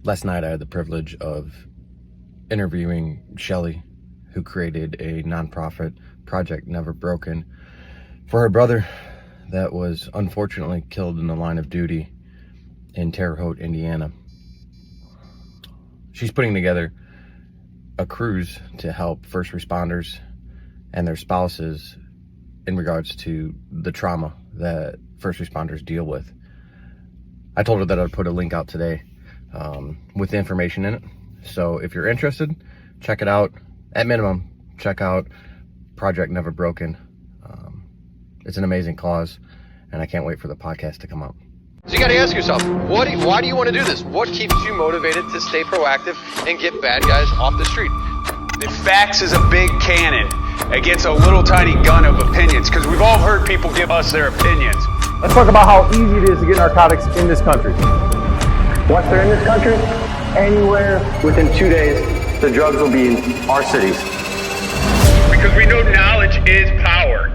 Last night I had the privilege of interviewing Shelley, who created a nonprofit project, Never Broken, for her brother that was unfortunately killed in the line of duty in Terre Haute, Indiana. She's putting together a cruise to help first responders and their spouses in regards to the trauma that first responders deal with. I told her that I'd put a link out today with the information in it. So if you're interested, check it out. At minimum, check out Project Never Broken. It's an amazing cause, and I can't wait for the podcast to come out. So you got to ask yourself, why do you want to do this? What keeps you motivated to stay proactive and get bad guys off the street? The facts is a big cannon against a little tiny gun of opinions, because we've all heard people give us their opinions. Let's talk about how easy it is to get narcotics in this country. Once they're in this country, anywhere within 2 days, the drugs will be in our cities. Because we know knowledge is power.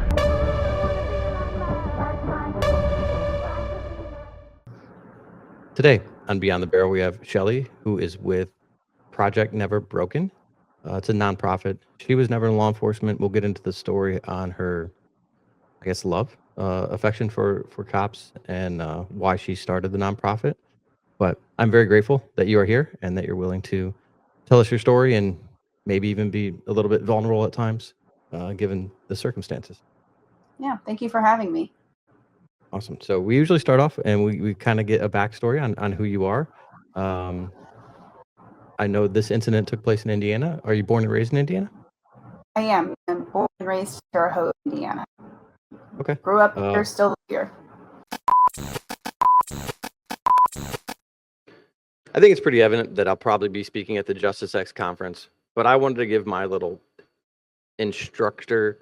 Today on Beyond the Barrel, we have Shelley, who is with Project Never Broken. It's a nonprofit. She was never in law enforcement. We'll get into the story on her, love, affection for cops, and why she started the nonprofit. But I'm very grateful that you are here and that you're willing to tell us your story and maybe even be a little bit vulnerable at times, given the circumstances. Yeah, thank you for having me. Awesome. So we usually start off and we kind of get a backstory on who you are. I know this incident took place in Indiana. Are you born and raised in Indiana? I am. I'm born and raised in Terre Haute, Indiana. Okay. Grew up here, still live here. I think it's pretty evident that I'll probably be speaking at the Justice X conference, but I wanted to give my little instructor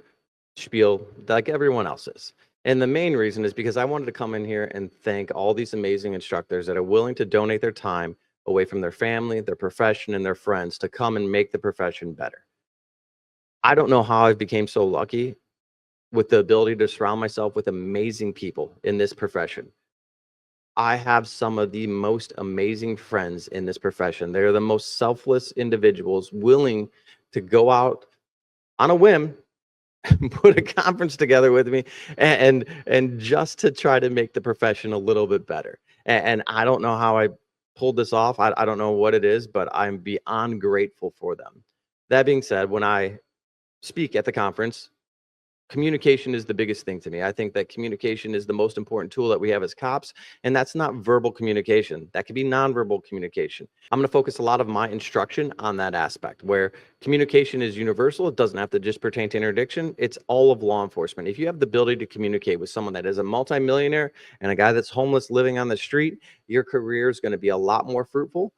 spiel like everyone else's. And the main reason is because I wanted to come in here and thank all these amazing instructors that are willing to donate their time away from their family, their profession, and their friends to come and make the profession better. I don't know how I became so lucky with the ability to surround myself with amazing people in this profession. I have some of the most amazing friends in this profession. They're the most selfless individuals willing to go out on a whim, put a conference together with me and just to try to make the profession a little bit better. And I don't know how I pulled this off. I don't know what it is, but I'm beyond grateful for them. That being said, when I speak at the conference, communication is the biggest thing to me. I think that communication is the most important tool that we have as cops, and that's not verbal communication. That could be nonverbal communication. I'm going to focus a lot of my instruction on that aspect, where communication is universal. It doesn't have to just pertain to interdiction. It's all of law enforcement. If you have the ability to communicate with someone that is a multimillionaire and a guy that's homeless living on the street, your career is going to be a lot more fruitful.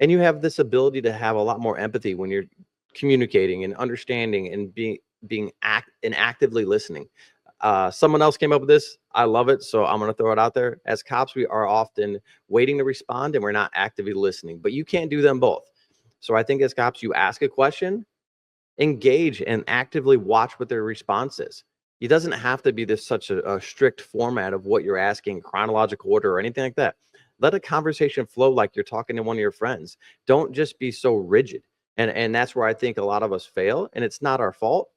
And you have this ability to have a lot more empathy when you're communicating and understanding and being actively listening. Someone else came up with this. I love it. So I'm going to throw it out there. As cops, we are often waiting to respond and we're not actively listening, but you can't do them both. So I think as cops, you ask a question, engage and actively watch what their response is. It doesn't have to be this such a strict format of what you're asking, chronological order or anything like that. Let a conversation flow like you're talking to one of your friends. Don't just be so rigid. And that's where I think a lot of us fail. And it's not our fault.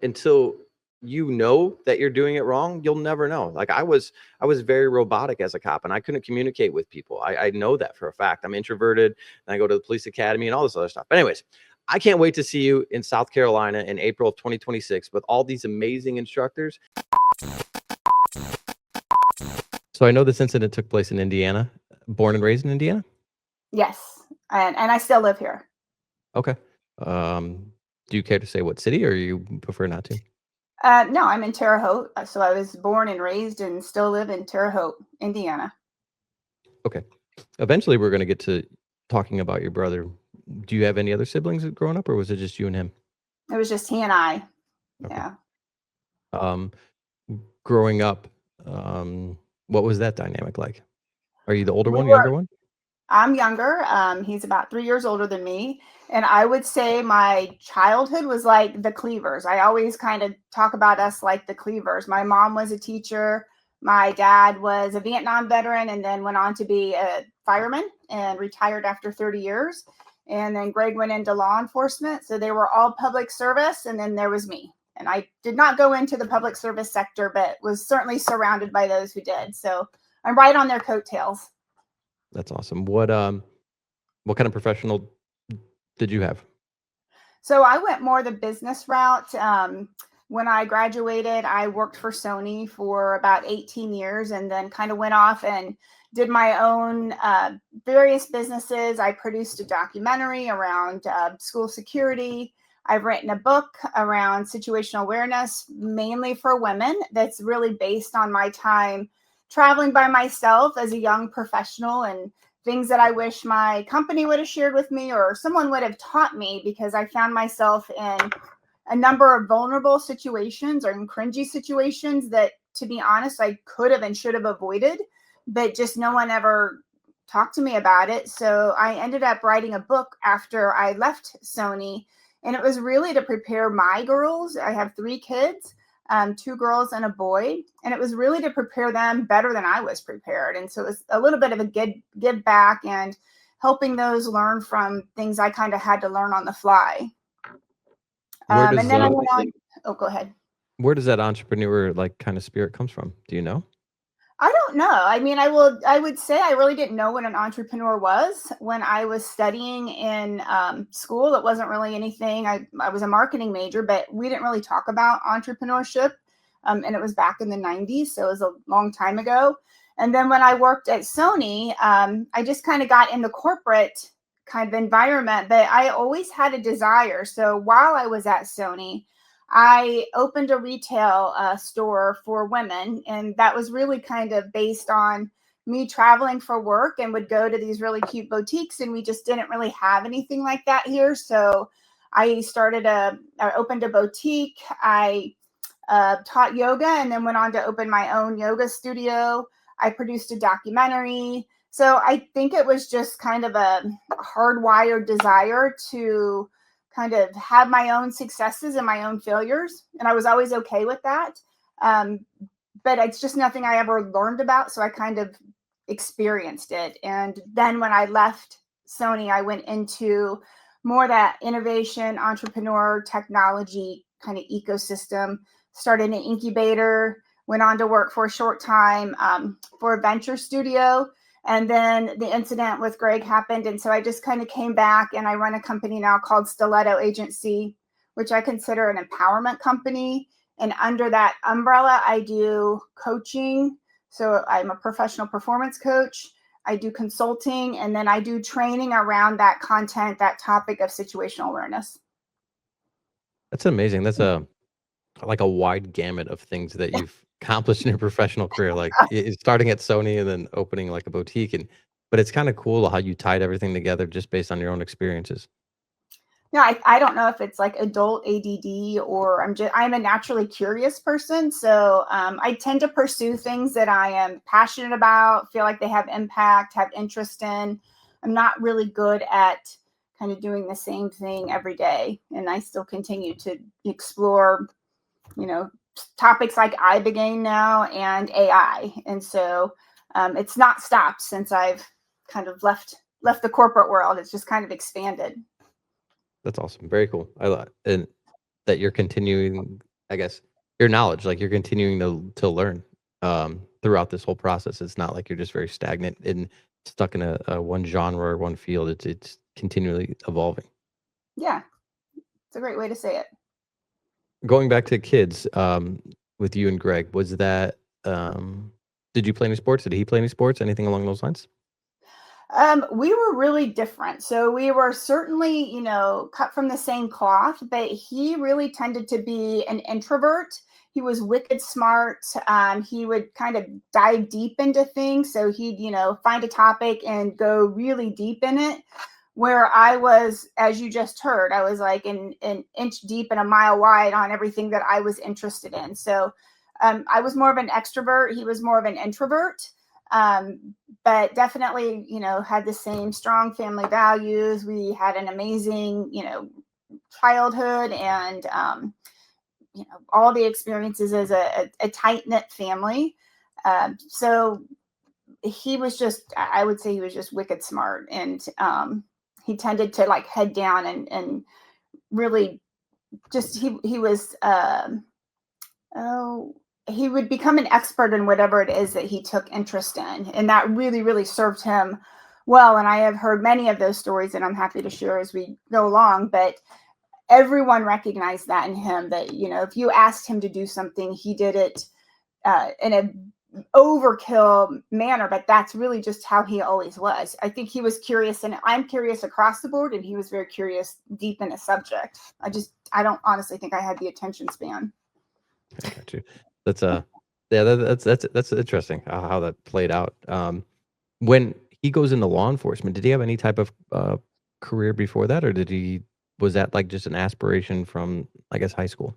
Until you know that you're doing it wrong, you'll never know. Like I was very robotic as a cop and I couldn't communicate with people. I know that for a fact. I'm introverted and I go to the police academy and all this other stuff. But anyways, I can't wait to see you in South Carolina in April of 2026 with all these amazing instructors. So I know this incident took place in Indiana. Born and raised in Indiana? Yes, and I still live here. Okay. Do you care to say what city or you prefer not to? No, I'm in Terre Haute. So I was born and raised and still live in Terre Haute, Indiana. Okay. Eventually, we're going to get to talking about your brother. Do you have any other siblings growing up or was it just you and him? It was just he and I. Okay. Yeah. Growing up, what was that dynamic like? Are you the older one, younger one? I'm younger. He's about 3 years older than me. And I would say my childhood was like the Cleavers. I always kind of talk about us like the Cleavers. My mom was a teacher. My dad was a Vietnam veteran and then went on to be a fireman and retired after 30 years. And then Greg went into law enforcement. So they were all public service. And then there was me. And I did not go into the public service sector, but was certainly surrounded by those who did. So I'm right on their coattails. That's awesome. What kind of professional did you have? So I went more the business route. When I graduated, I worked for Sony for about 18 years and then kind of went off and did my own various businesses. I produced a documentary around school security. I've written a book around situational awareness, mainly for women, that's really based on my time traveling by myself as a young professional and things that I wish my company would have shared with me or someone would have taught me, because I found myself in a number of vulnerable situations or in cringy situations that, to be honest, I could have and should have avoided, but just no one ever talked to me about it. So I ended up writing a book after I left Sony, and it was really to prepare my girls. I have 3 kids, 2 girls and a boy, and it was really to prepare them better than I was prepared. And so it was a little bit of a give back and helping those learn from things I kind of had to learn on the fly. And then I went on. Oh, go ahead. Where does that entrepreneur kind of spirit comes from? Do you know? I don't know. I mean, I would say I really didn't know what an entrepreneur was when I was studying in school. It wasn't really anything. I was a marketing major, but we didn't really talk about entrepreneurship. And it was back in the 90s. So it was a long time ago. And then when I worked at Sony, I just kind of got in the corporate kind of environment, but I always had a desire. So while I was at Sony, I opened a retail store for women, and that was really kind of based on me traveling for work and would go to these really cute boutiques, and we just didn't really have anything like that here. So I opened a boutique. I taught yoga and then went on to open my own yoga studio. I produced a documentary. So I think it was just kind of a hardwired desire to kind of have my own successes and my own failures. And I was always okay with that. But it's just nothing I ever learned about. So I kind of experienced it. And then when I left Sony, I went into more that innovation, entrepreneur, technology kind of ecosystem, started an incubator, went on to work for a short time for a venture studio. And then the incident with Greg happened. And so I just kind of came back, and I run a company now called Stiletto Agency, which I consider an empowerment company. And under that umbrella, I do coaching. So I'm a professional performance coach. I do consulting, and then I do training around that content, that topic of situational awareness. That's amazing. That's a wide gamut of things that you've accomplished in your professional career, starting at Sony and then opening a boutique. But it's kind of cool how you tied everything together just based on your own experiences. No, I don't know if it's like adult ADD or I'm a naturally curious person. So I tend to pursue things that I am passionate about, feel like they have impact, have interest in. I'm not really good at kind of doing the same thing every day. And I still continue to explore, topics like iBegain now and AI. And so it's not stopped since I've kind of left the corporate world. It's just kind of expanded. That's awesome. Very cool. I love and that you're continuing, I guess, your knowledge, you're continuing to learn throughout this whole process. It's not like you're just very stagnant and stuck in a one genre or one field. It's continually evolving. Yeah, it's a great way to say it. Going back to kids, with you and Greg, was that did you play any sports? Did he play any sports? Anything along those lines? We were really different. So we were certainly, cut from the same cloth, but he really tended to be an introvert. He was wicked smart. He would kind of dive deep into things. So he'd, find a topic and go really deep in it. Where I was, as you just heard, I was like an inch deep and a mile wide on everything that I was interested in. So I was more of an extrovert. He was more of an introvert. But definitely, had the same strong family values. We had an amazing, childhood and, all the experiences as a tight-knit family. So he was just, I would say he was just wicked smart. And he tended to like head down and really just, he was, he would become an expert in whatever it is that he took interest in. And that really, really served him well. And I have heard many of those stories, and I'm happy to share as we go along. But everyone recognized that in him, that, you know, if you asked him to do something, he did it in a overkill manner, but that's really just how he always was. I think he was curious, and I'm curious across the board, and he was very curious deep in a subject. I don't honestly think I had the attention span. I got you. That's that's interesting how that played out. When he goes into law enforcement, did he have any type of career before that, or was that like just an aspiration from, I guess, high school?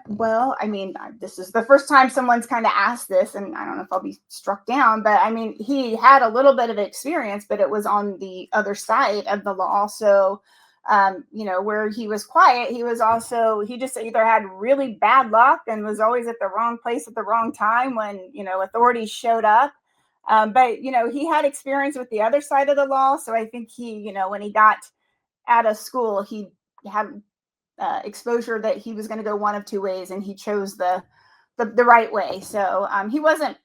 Well, I mean, this is the first time someone's kind of asked this, and I don't know if I'll be struck down, but I mean, he had a little bit of experience, but it was on the other side of the law. So, you know, where he was quiet, he just either had really bad luck and was always at the wrong place at the wrong time when, you know, authorities showed up. But, you know, he had experience with the other side of the law. So I think he, you know, when he got out of school, he had exposure that he was going to go one of two ways, and he chose the right way. So he wasn't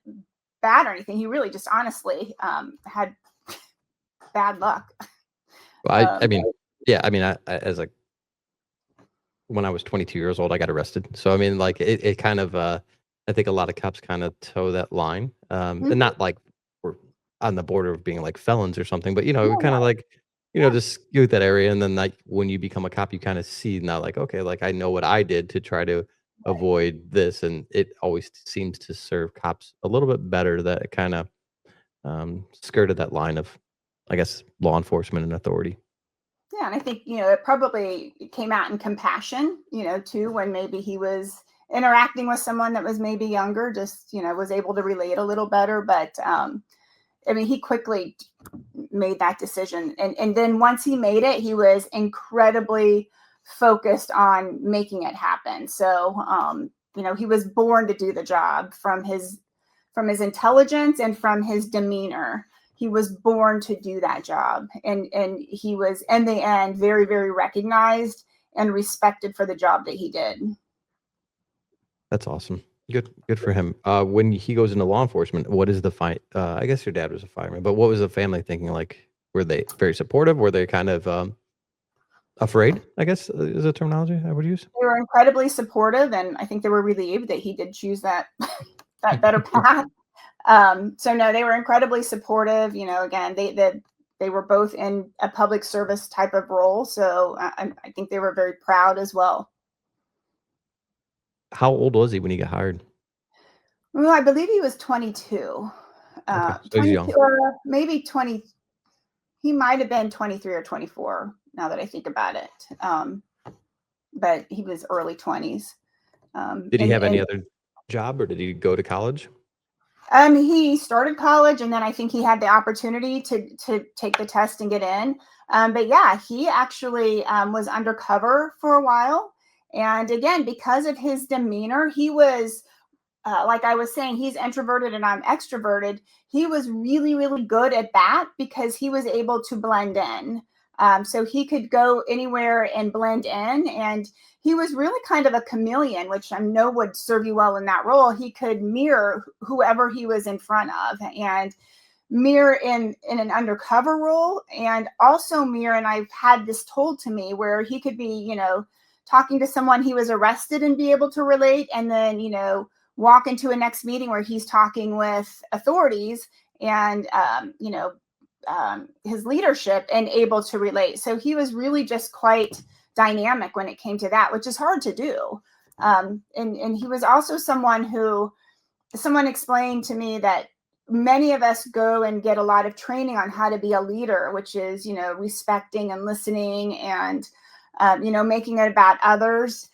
bad or anything. He really just honestly had bad luck. Well, I mean, yeah, I mean, I as like when I was 22 years old, I got arrested. So I mean, like it kind of I think a lot of cops kind of toe that line, and not like we're on the border of being like felons or something, but you know, kind of like, you know, just scoot that area. And then like when you become a cop, you kind of see now like, okay, like I know what I did to try to avoid this. And it always seems to serve cops a little bit better that it kind of skirted that line of, I guess, law enforcement and authority. Yeah, and I think, you know, it probably came out in compassion, you know, too, when maybe he was interacting with someone that was maybe younger, just, you know, was able to relate a little better. But I mean, he quickly made that decision. And then once he made it, he was incredibly focused on making it happen. So, you know, he was born to do the job from his intelligence and from his demeanor. He was born to do that job. And he was, in the end, very, very recognized and respected for the job that he did. That's awesome. Good for him. When he goes into law enforcement, what is the fight? I guess your dad was a fireman, but what was the family thinking? Like, were they very supportive? Were they kind of afraid, I guess, is a terminology I would use? They were incredibly supportive, and I think they were relieved that he did choose that that better path. So no, they were incredibly supportive. You know, again, they were both in a public service type of role, so I think they were very proud as well. How old was he when he got hired? Well, I believe he was 22. Okay, so he's 22, young. or maybe 20. He might have been 23 or 24 now that I think about it. But he was early 20s. Did he have any other job, or did he go to college? He started college, and then I think he had the opportunity to take the test and get in. But yeah, he actually was undercover for a while. And again, because of his demeanor, he was, like I was saying, he's introverted and I'm extroverted. He was really, really good at that because he was able to blend in. So he could go anywhere and blend in. And he was really kind of a chameleon, which I know would serve you well in that role. He could mirror whoever he was in front of, and mirror in an undercover role, and also mirror, and I've had this told to me, where he could be, you know, talking to someone he was arrested and be able to relate, and then, you know, walk into a next meeting where he's talking with authorities and, you know, his leadership, and able to relate. So he was really just quite dynamic when it came to that, which is hard to do. And he was also someone explained to me that many of us go and get a lot of training on how to be a leader, which is, you know, respecting and listening and, you know, making it about others.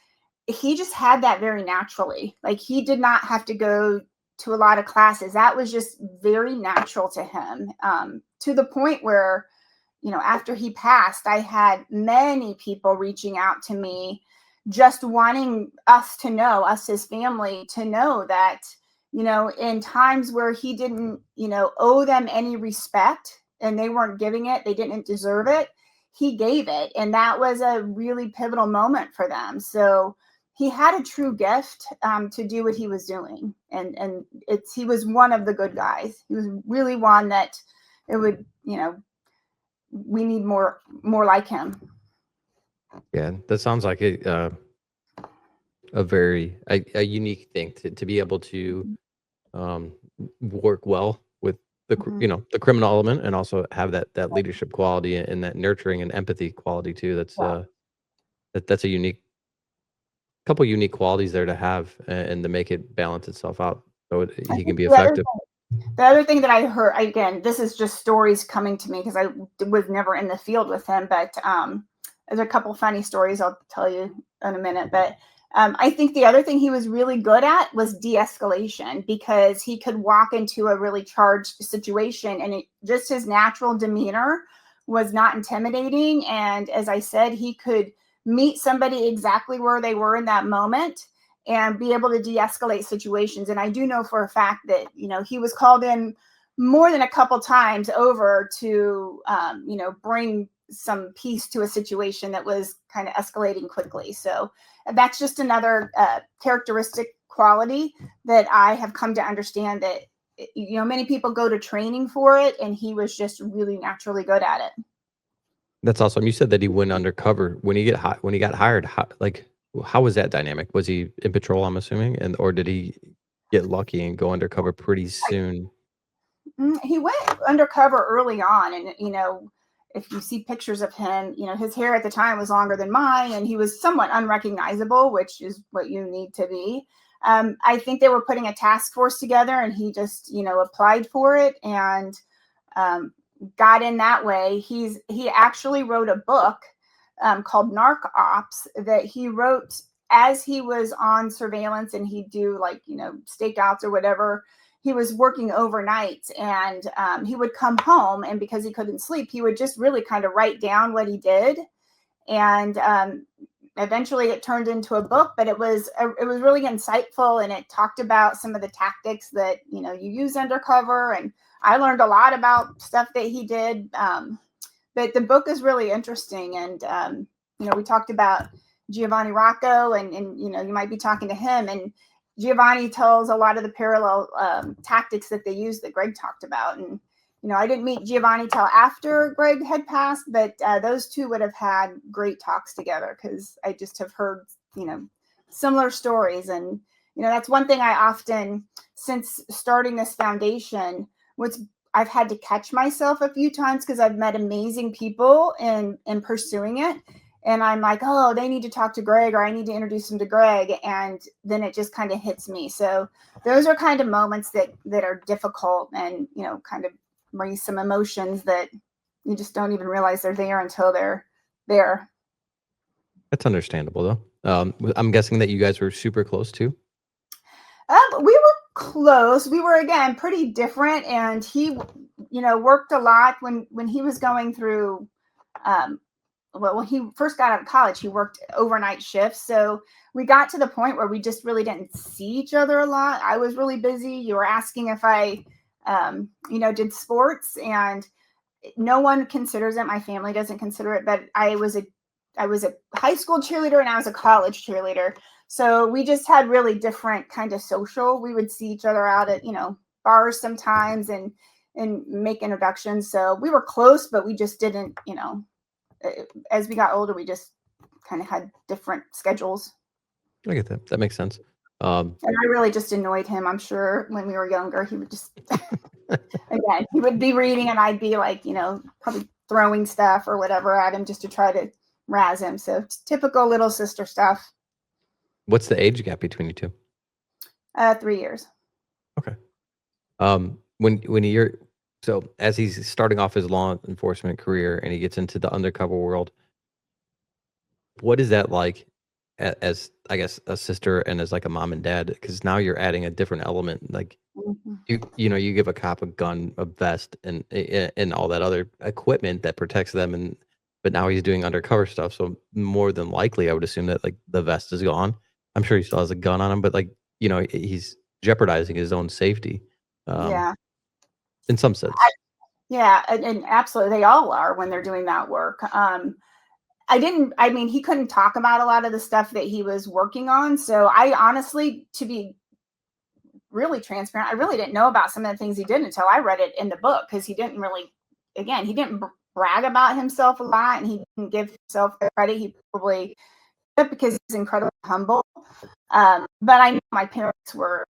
He just had that very naturally. Like, he did not have to go to a lot of classes. That was just very natural to him, to the point where, you know, after he passed, I had many people reaching out to me, just wanting us, his family, to know that, in times where he didn't, owe them any respect and they weren't giving it, they didn't deserve it, he gave it. And that was a really pivotal moment for them. So he had a true gift to do what he was doing. And he was one of the good guys. He was really one that it would, we need more like him. Yeah, that sounds like a very a unique thing to be able to work well with the the criminal element, and also have that leadership quality and that nurturing and empathy quality too. That's a couple unique qualities there to have, and to make it balance itself out so he can be effective. The other thing that I heard, again, this is just stories coming to me because I was never in the field with him, but there's a couple funny stories I'll tell you in a minute. But I think the other thing he was really good at was de-escalation, because he could walk into a really charged situation and just his natural demeanor was not intimidating. And as I said, he could meet somebody exactly where they were in that moment and be able to de-escalate situations. And I do know for a fact that, he was called in more than a couple times over to, bring some peace to a situation that was kind of escalating quickly. So that's just another characteristic quality that I have come to understand, that, many people go to training for it, and he was just really naturally good at it. That's awesome. You said that he went undercover when he got hired. How was that dynamic? Was he in patrol, I'm assuming, or did he get lucky and go undercover pretty soon? He went undercover early on, and if you see pictures of him, his hair at the time was longer than mine, and he was somewhat unrecognizable, which is what you need to be. I think they were putting a task force together, and he just applied for it and got in that way. He actually wrote a book called Narc Ops that he wrote as he was on surveillance, and he'd do stakeouts or whatever. He was working overnight, and he would come home, and because he couldn't sleep, he would just really kind of write down what he did. And eventually it turned into a book, but it was really insightful, and it talked about some of the tactics that you use undercover, and I learned a lot about stuff that he did. But the book is really interesting, and we talked about Giovanni Rocco, and you might be talking to him, and Giovanni tells a lot of the parallel tactics that they use that Greg talked about. And I didn't meet Giovanni till after Greg had passed, but those two would have had great talks together, because I just have heard similar stories. And that's one thing I often, since starting this foundation, I've had to catch myself a few times, because I've met amazing people in pursuing it. And I'm like, oh, they need to talk to Greg, or I need to introduce them to Greg. And then it just kind of hits me. So those are kind of moments that are difficult, and, kind of raise some emotions that you just don't even realize they're there until they're there. That's understandable, though. I'm guessing that you guys were super close too. We were close. We were, again, pretty different. And he, worked a lot when he was going through, when he first got out of college, he worked overnight shifts. So we got to the point where we just really didn't see each other a lot. I was really busy. You were asking if I, did sports, and no one considers it. My family doesn't consider it, but I was a high school cheerleader, and I was a college cheerleader. So we just had really different kind of social. We would see each other out at, bars sometimes, and make introductions. So we were close, but we just didn't, as we got older, we just kind of had different schedules. I get that. That makes sense. And I really just annoyed him. I'm sure when we were younger, he would just, again, he would be reading, and I'd be like, probably throwing stuff or whatever at him just to try to razz him. So typical little sister stuff. What's the age gap between you two? 3 years. Okay. So as he's starting off his law enforcement career and he gets into the undercover world, what is that like as I guess a sister and as like a mom and dad? Because now you're adding a different element. Like you give a cop a gun, a vest, and all that other equipment that protects them, but now he's doing undercover stuff. So more than likely, I would assume that like the vest is gone. I'm sure he still has a gun on him, but like he's jeopardizing his own safety. Yeah. In some sense. Yeah, and absolutely, they all are when they're doing that work. I mean, he couldn't talk about a lot of the stuff that he was working on. So I honestly, to be really transparent, I really didn't know about some of the things he did until I read it in the book, because he didn't really, again, he didn't brag about himself a lot, and he didn't give himself the credit he probably did, because he's incredibly humble. But I know my parents were,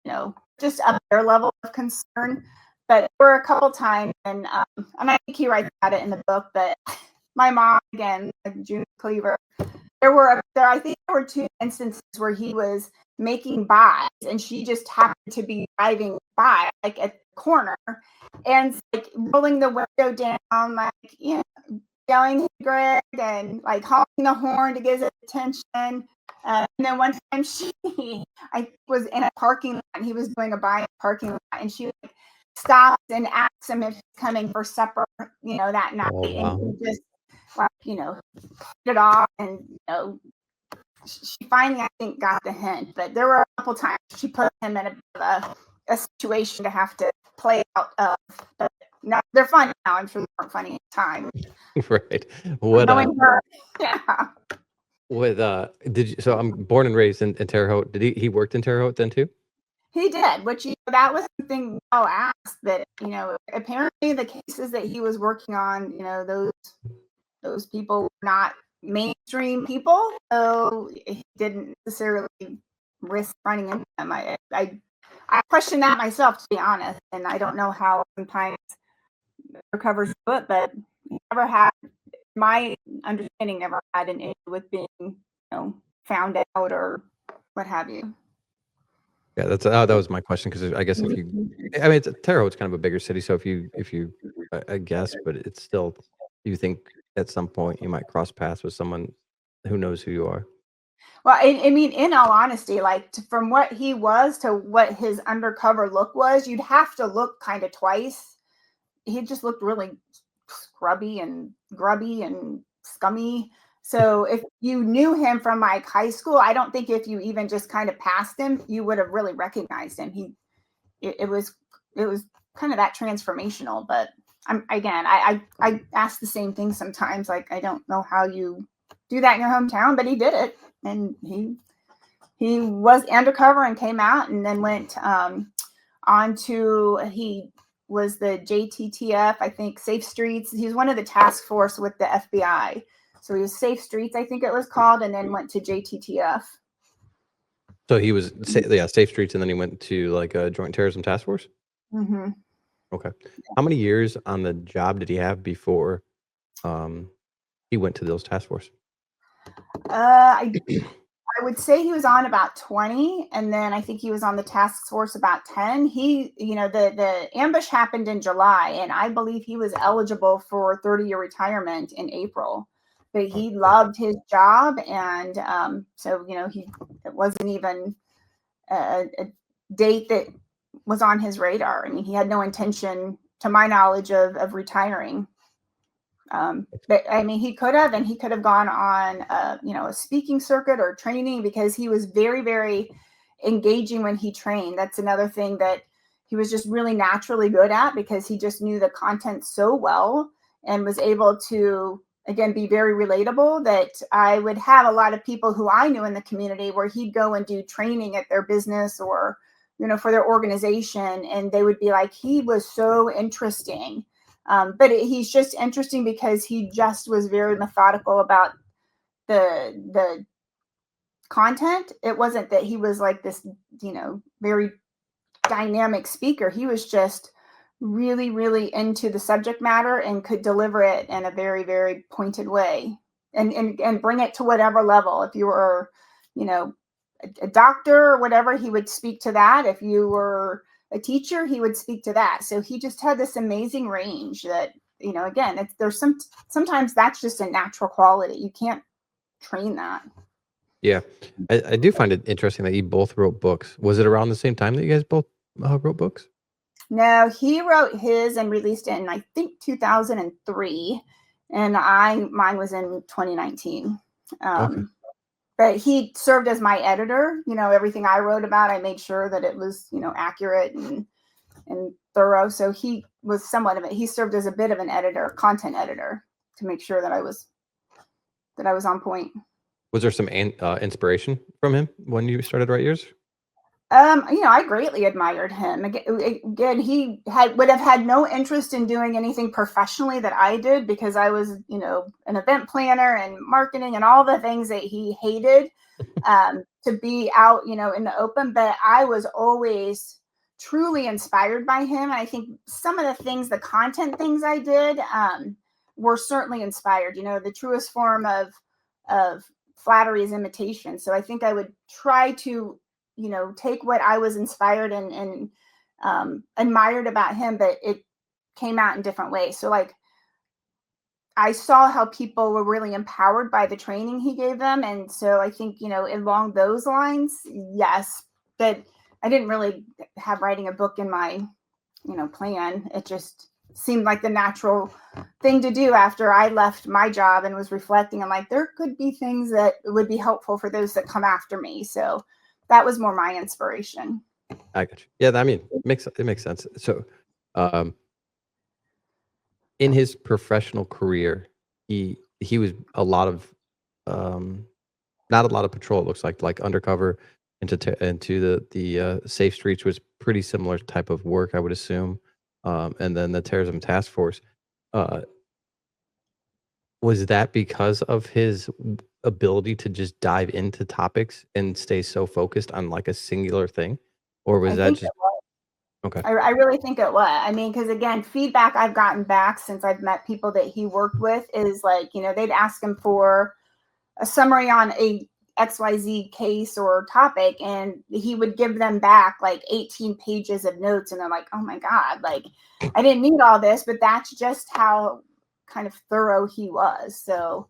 just up their level of concern. But there were a couple times, and I think he writes about it in the book, but my mom, again, June Cleaver, I think there were 2 instances where he was making buys, and she just happened to be driving by, like at the corner, and like rolling the window down, like, yelling at Greg, and like honking the horn to get his attention. And then one time I was in a parking lot, and he was doing a buy in a parking lot, and she like stopped and asked him if he's coming for supper, that night. Oh, wow. And he just, like, it off, and she finally, I think, got the hint. But there were a couple times she put him in a situation to have to play out of. But no, they're funny now. I'm sure they weren't funny at the time. Right. What? Knowing her, yeah. So I'm born and raised in Terre Haute. Did he worked in Terre Haute then too? He did, which that was something I'll ask. That apparently the cases that he was working on, those people were not mainstream people, so he didn't necessarily risk running into them. I question that myself, to be honest, and I don't know how sometimes recovers do it, but never had, my understanding, never had an issue with being, found out or what have you. Yeah, that was my question, because I guess Terre Haute's kind of a bigger city, so if you I guess, but it's still, you think at some point you might cross paths with someone who knows who you are. Well, I mean, in all honesty, like from what he was to what his undercover look was, you'd have to look kind of twice. He just looked really scrubby and grubby and scummy. So if you knew him from like high school, I don't think if you even just kind of passed him, you would have really recognized him. It was kind of that transformational. But I ask the same thing sometimes. Like, I don't know how you do that in your hometown, but he did it, and he was undercover and came out, and then went on to, he was the JTTF, I think, Safe Streets. He's one of the task force with the FBI. So he was Safe Streets, I think it was called, and then went to JTTF. So he was Safe Streets, and then he went to like a Joint Terrorism Task Force. Mm-hmm. Okay. How many years on the job did he have before he went to those task force? I would say he was on about 20, and then I think he was on the task force about 10. He, the ambush happened in July, and I believe he was eligible for 30-year retirement in April. But he loved his job, and so it wasn't even a date that was on his radar. I mean, he had no intention, to my knowledge, of retiring. But I mean, he could have, and he could have gone on, a speaking circuit or training, because he was very, very engaging when he trained. That's another thing that he was just really naturally good at, because he just knew the content so well and was able to, again, be very relatable. That I would have a lot of people who I knew in the community where he'd go and do training at their business or, for their organization. And they would be like, he was so interesting. But he's just interesting because he just was very methodical about the content. It wasn't that he was like this, very dynamic speaker. He was just really, really into the subject matter and could deliver it in a very, very pointed way, and bring it to whatever level. If you were, a doctor or whatever, he would speak to that. If you were a teacher, he would speak to that. So he just had this amazing range that, again, there's sometimes that's just a natural quality. You can't train that. Yeah. I do find it interesting that you both wrote books. Was it around the same time that you guys both wrote books? No, he wrote his and released it in, I think, 2003. And mine was in 2019. Okay. but he served as my editor. Everything I wrote about, I made sure that it was, accurate and thorough. So he was somewhat of it. He served as a bit of an editor, content editor, to make sure that I was on point. Was there some inspiration from him when you started to write yours? I greatly admired him. Again, he would have had no interest in doing anything professionally that I did, because I was, an event planner and marketing and all the things that he hated, to be out, in the open. But I was always truly inspired by him. And I think some of the things, the content things I did, were certainly inspired. The truest form of flattery is imitation. So I think I would try to, take what I was inspired and admired about him, but it came out in different ways. So like, I saw how people were really empowered by the training he gave them. And so I think, along those lines, yes, but I didn't really have writing a book in my, plan. It just seemed like the natural thing to do after I left my job and was reflecting. I'm like, there could be things that would be helpful for those that come after me. So that was more my inspiration. I got you. Yeah, I mean, it makes sense. So, in his professional career, he was a lot of, not a lot of patrol. It looks like undercover into the safe streets was pretty similar type of work, I would assume. And then the terrorism task force. Was that because of his ability to just dive into topics and stay so focused on like a singular thing, or was that just okay? I really think it was. I mean, because again, feedback I've gotten back since I've met people that he worked with is like, they'd ask him for a summary on a XYZ case or topic, and he would give them back like 18 pages of notes, and they're like, oh my God, like I didn't need all this, but that's just how kind of thorough he was. So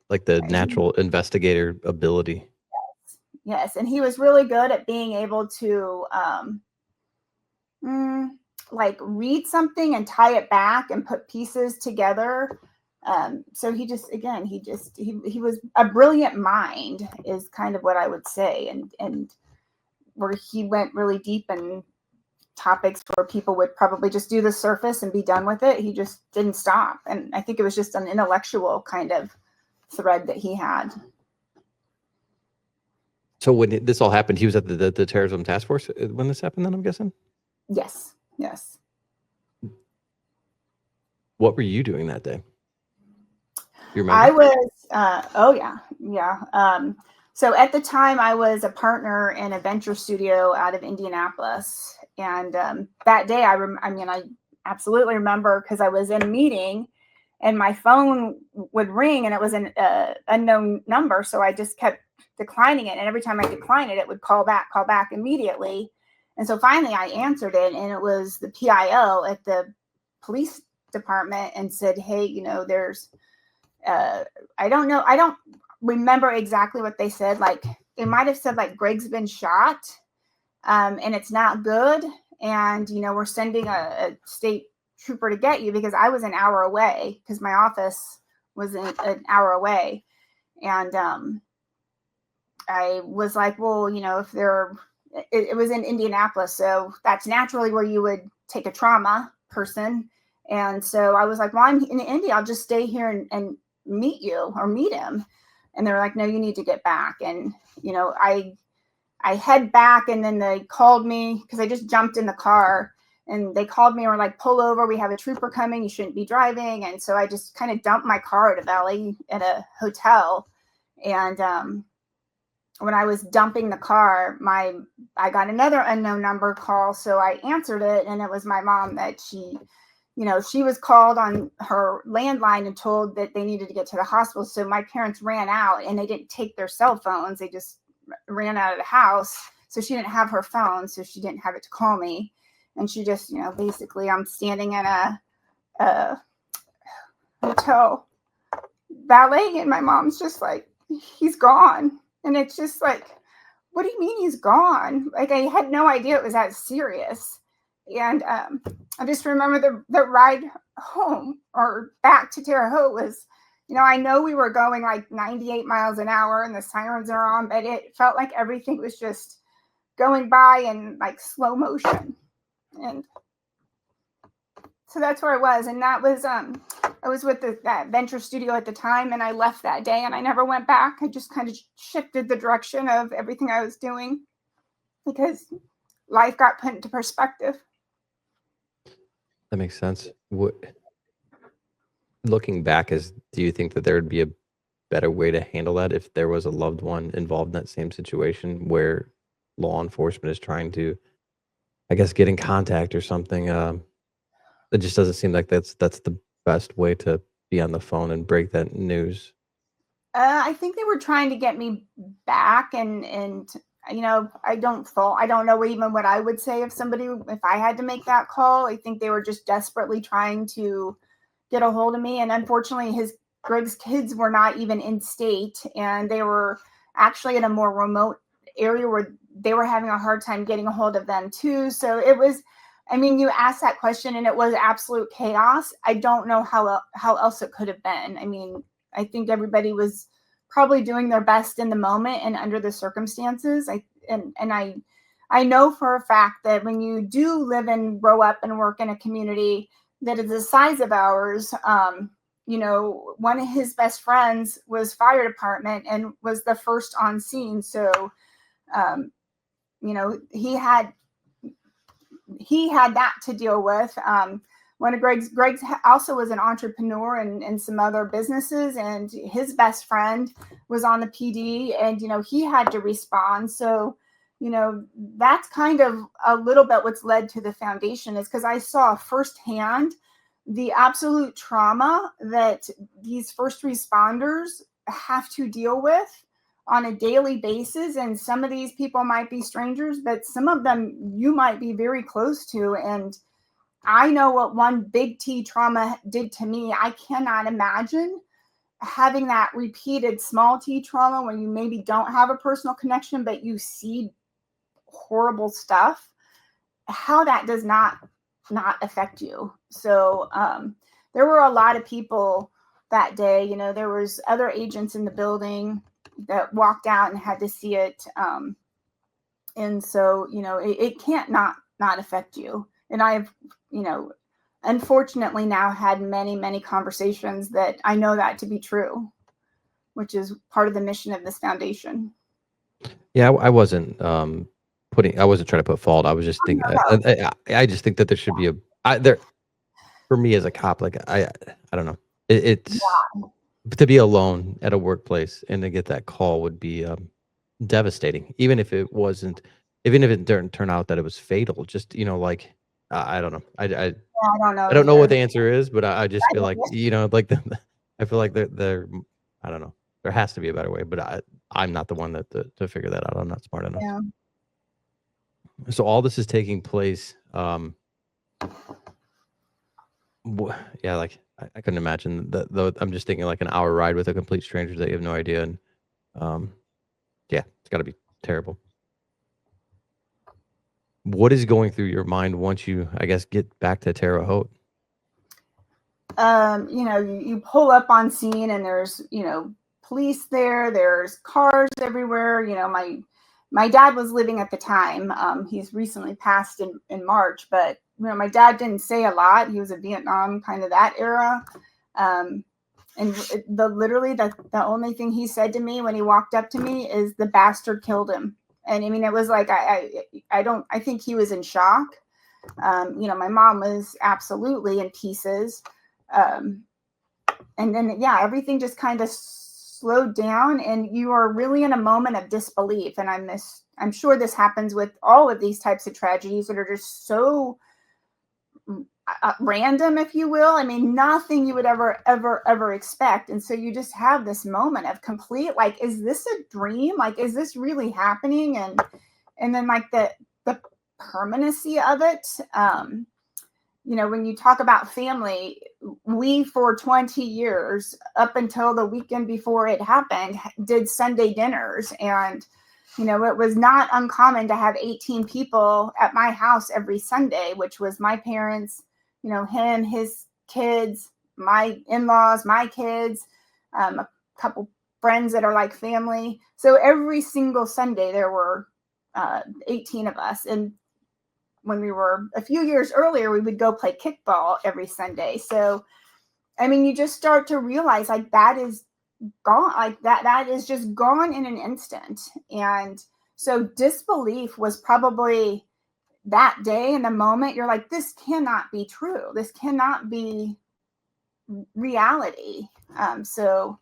like the natural investigator ability. Yes, and he was really good at being able to like read something and tie it back and put pieces together. So he was a brilliant mind, is kind of what I would say, and where he went really deep in topics where people would probably just do the surface and be done with it. He just didn't stop, and I think it was just an intellectual kind of thread that he had. So when this all happened, he was at the terrorism task force when this happened, then I'm guessing? Yes. What were you doing that day? You remember? I was, yeah. So at the time I was a partner in a venture studio out of Indianapolis. And that day I absolutely remember, because I was in a meeting and my phone would ring and it was an unknown number. So I just kept declining it. And every time I declined it, it would call back immediately. And so finally I answered it, and it was the PIO at the police department, and said, hey, there's, I don't know. I don't remember exactly what they said. Like, it might've said like, Greg's been shot, and it's not good. And, we're sending a state trooper to get you, because I was an hour away, because my office was an hour away. And, I was like, well, if it was in Indianapolis, so that's naturally where you would take a trauma person. And so I was like, well, I'm in Indy, I'll just stay here and meet you or meet him. And they're like, no, you need to get back. And, I head back, and then they called me, because I just jumped in the car, and they called me and were like, pull over, we have a trooper coming, you shouldn't be driving. And so I just kind of dumped my car at a valet at a hotel. And, when I was dumping the car, I got another unknown number call. So I answered it, and it was my mom, that she was called on her landline and told that they needed to get to the hospital. So my parents ran out, and they didn't take their cell phones. They just ran out of the house. So she didn't have her phone, so she didn't have it to call me. And she just, basically I'm standing in a hotel valet, and my mom's just like, he's gone. And it's just like, what do you mean he's gone? Like, I had no idea it was that serious. And I just remember the ride home or back to Terre Haute was I know we were going like 98 miles an hour and the sirens are on, but it felt like everything was just going by in like slow motion. And so that's where I was. And that was, I was with that venture studio at the time, and I left that day and I never went back. I just kind of shifted the direction of everything I was doing because life got put into perspective. That makes sense. Looking back, do you think that there would be a better way to handle that if there was a loved one involved in that same situation where law enforcement is trying to, I guess, get in contact or something? It just doesn't seem like that's the best way to be on the phone and break that news. I think they were trying to get me back, and I don't know even what I would say if I had to make that call. I think they were just desperately trying to get a hold of me, and unfortunately, Greg's kids were not even in state, and they were actually in a more remote area where they were having a hard time getting a hold of them too. So it was. I mean, you asked that question and it was absolute chaos. I don't know how else it could have been. I mean, I think everybody was probably doing their best in the moment and under the circumstances. I know for a fact that when you do live and grow up and work in a community that is the size of ours, one of his best friends was fire department and was the first on scene. So, he had that to deal with. One of Greg's also was an entrepreneur and some other businesses, and his best friend was on the PD, and he had to respond. So that's kind of a little bit what's led to the foundation, is because I saw firsthand the absolute trauma that these first responders have to deal with on a daily basis. And some of these people might be strangers, but some of them you might be very close to. And I know what one big T trauma did to me. I cannot imagine having that repeated small T trauma when you maybe don't have a personal connection, but you see horrible stuff, how that does not affect you. So there were a lot of people that day. There was other agents in the building that walked out and had to see it. And so, it can't not affect you. And I've, unfortunately now had many, many conversations that I know that to be true, which is part of the mission of this foundation. Yeah, I wasn't I wasn't trying to put fault. I was just thinking, I just think that there should be for me as a cop, like I don't know. It's to be alone at a workplace and to get that call would be devastating, even if it didn't turn out that it was fatal. Just I don't know. I don't know. I don't know what the answer is, but I just feel like I feel like they're I don't know. There has to be a better way, but I'm not the one to figure that out. I'm not smart enough. Yeah. So all this is taking place. Yeah, like I couldn't imagine that. Though I'm just thinking like an hour ride with a complete stranger that you have no idea, and yeah, it's got to be terrible. What is going through your mind once you, I guess, get back to Terre Haute? You pull up on scene and there's, police there, there's cars everywhere. My dad was living at the time. He's recently passed in March, but my dad didn't say a lot. He was a Vietnam, kind of that era. And literally the only thing he said to me when he walked up to me is, "The bastard killed him." And I mean, it was like, I think he was in shock. My mom was absolutely in pieces. And then, everything just kind of slowed down, and you are really in a moment of disbelief. And I'm sure this happens with all of these types of tragedies that are just so random, if you will. I mean, nothing you would ever expect. And so you just have this moment of complete, like, is this a dream? Like, is this really happening? And then like the permanency of it. When you talk about family, we for 20 years, up until the weekend before it happened, did Sunday dinners. And, it was not uncommon to have 18 people at my house every Sunday, which was my parents, him, his kids, my in-laws, my kids, a couple friends that are like family. So every single Sunday there were 18 of us. And when we were a few years earlier, we would go play kickball every Sunday. So, I mean, you just start to realize like that is gone, like that is just gone in an instant. And so disbelief was probably that day in the moment. You're like, this cannot be true. This cannot be reality. So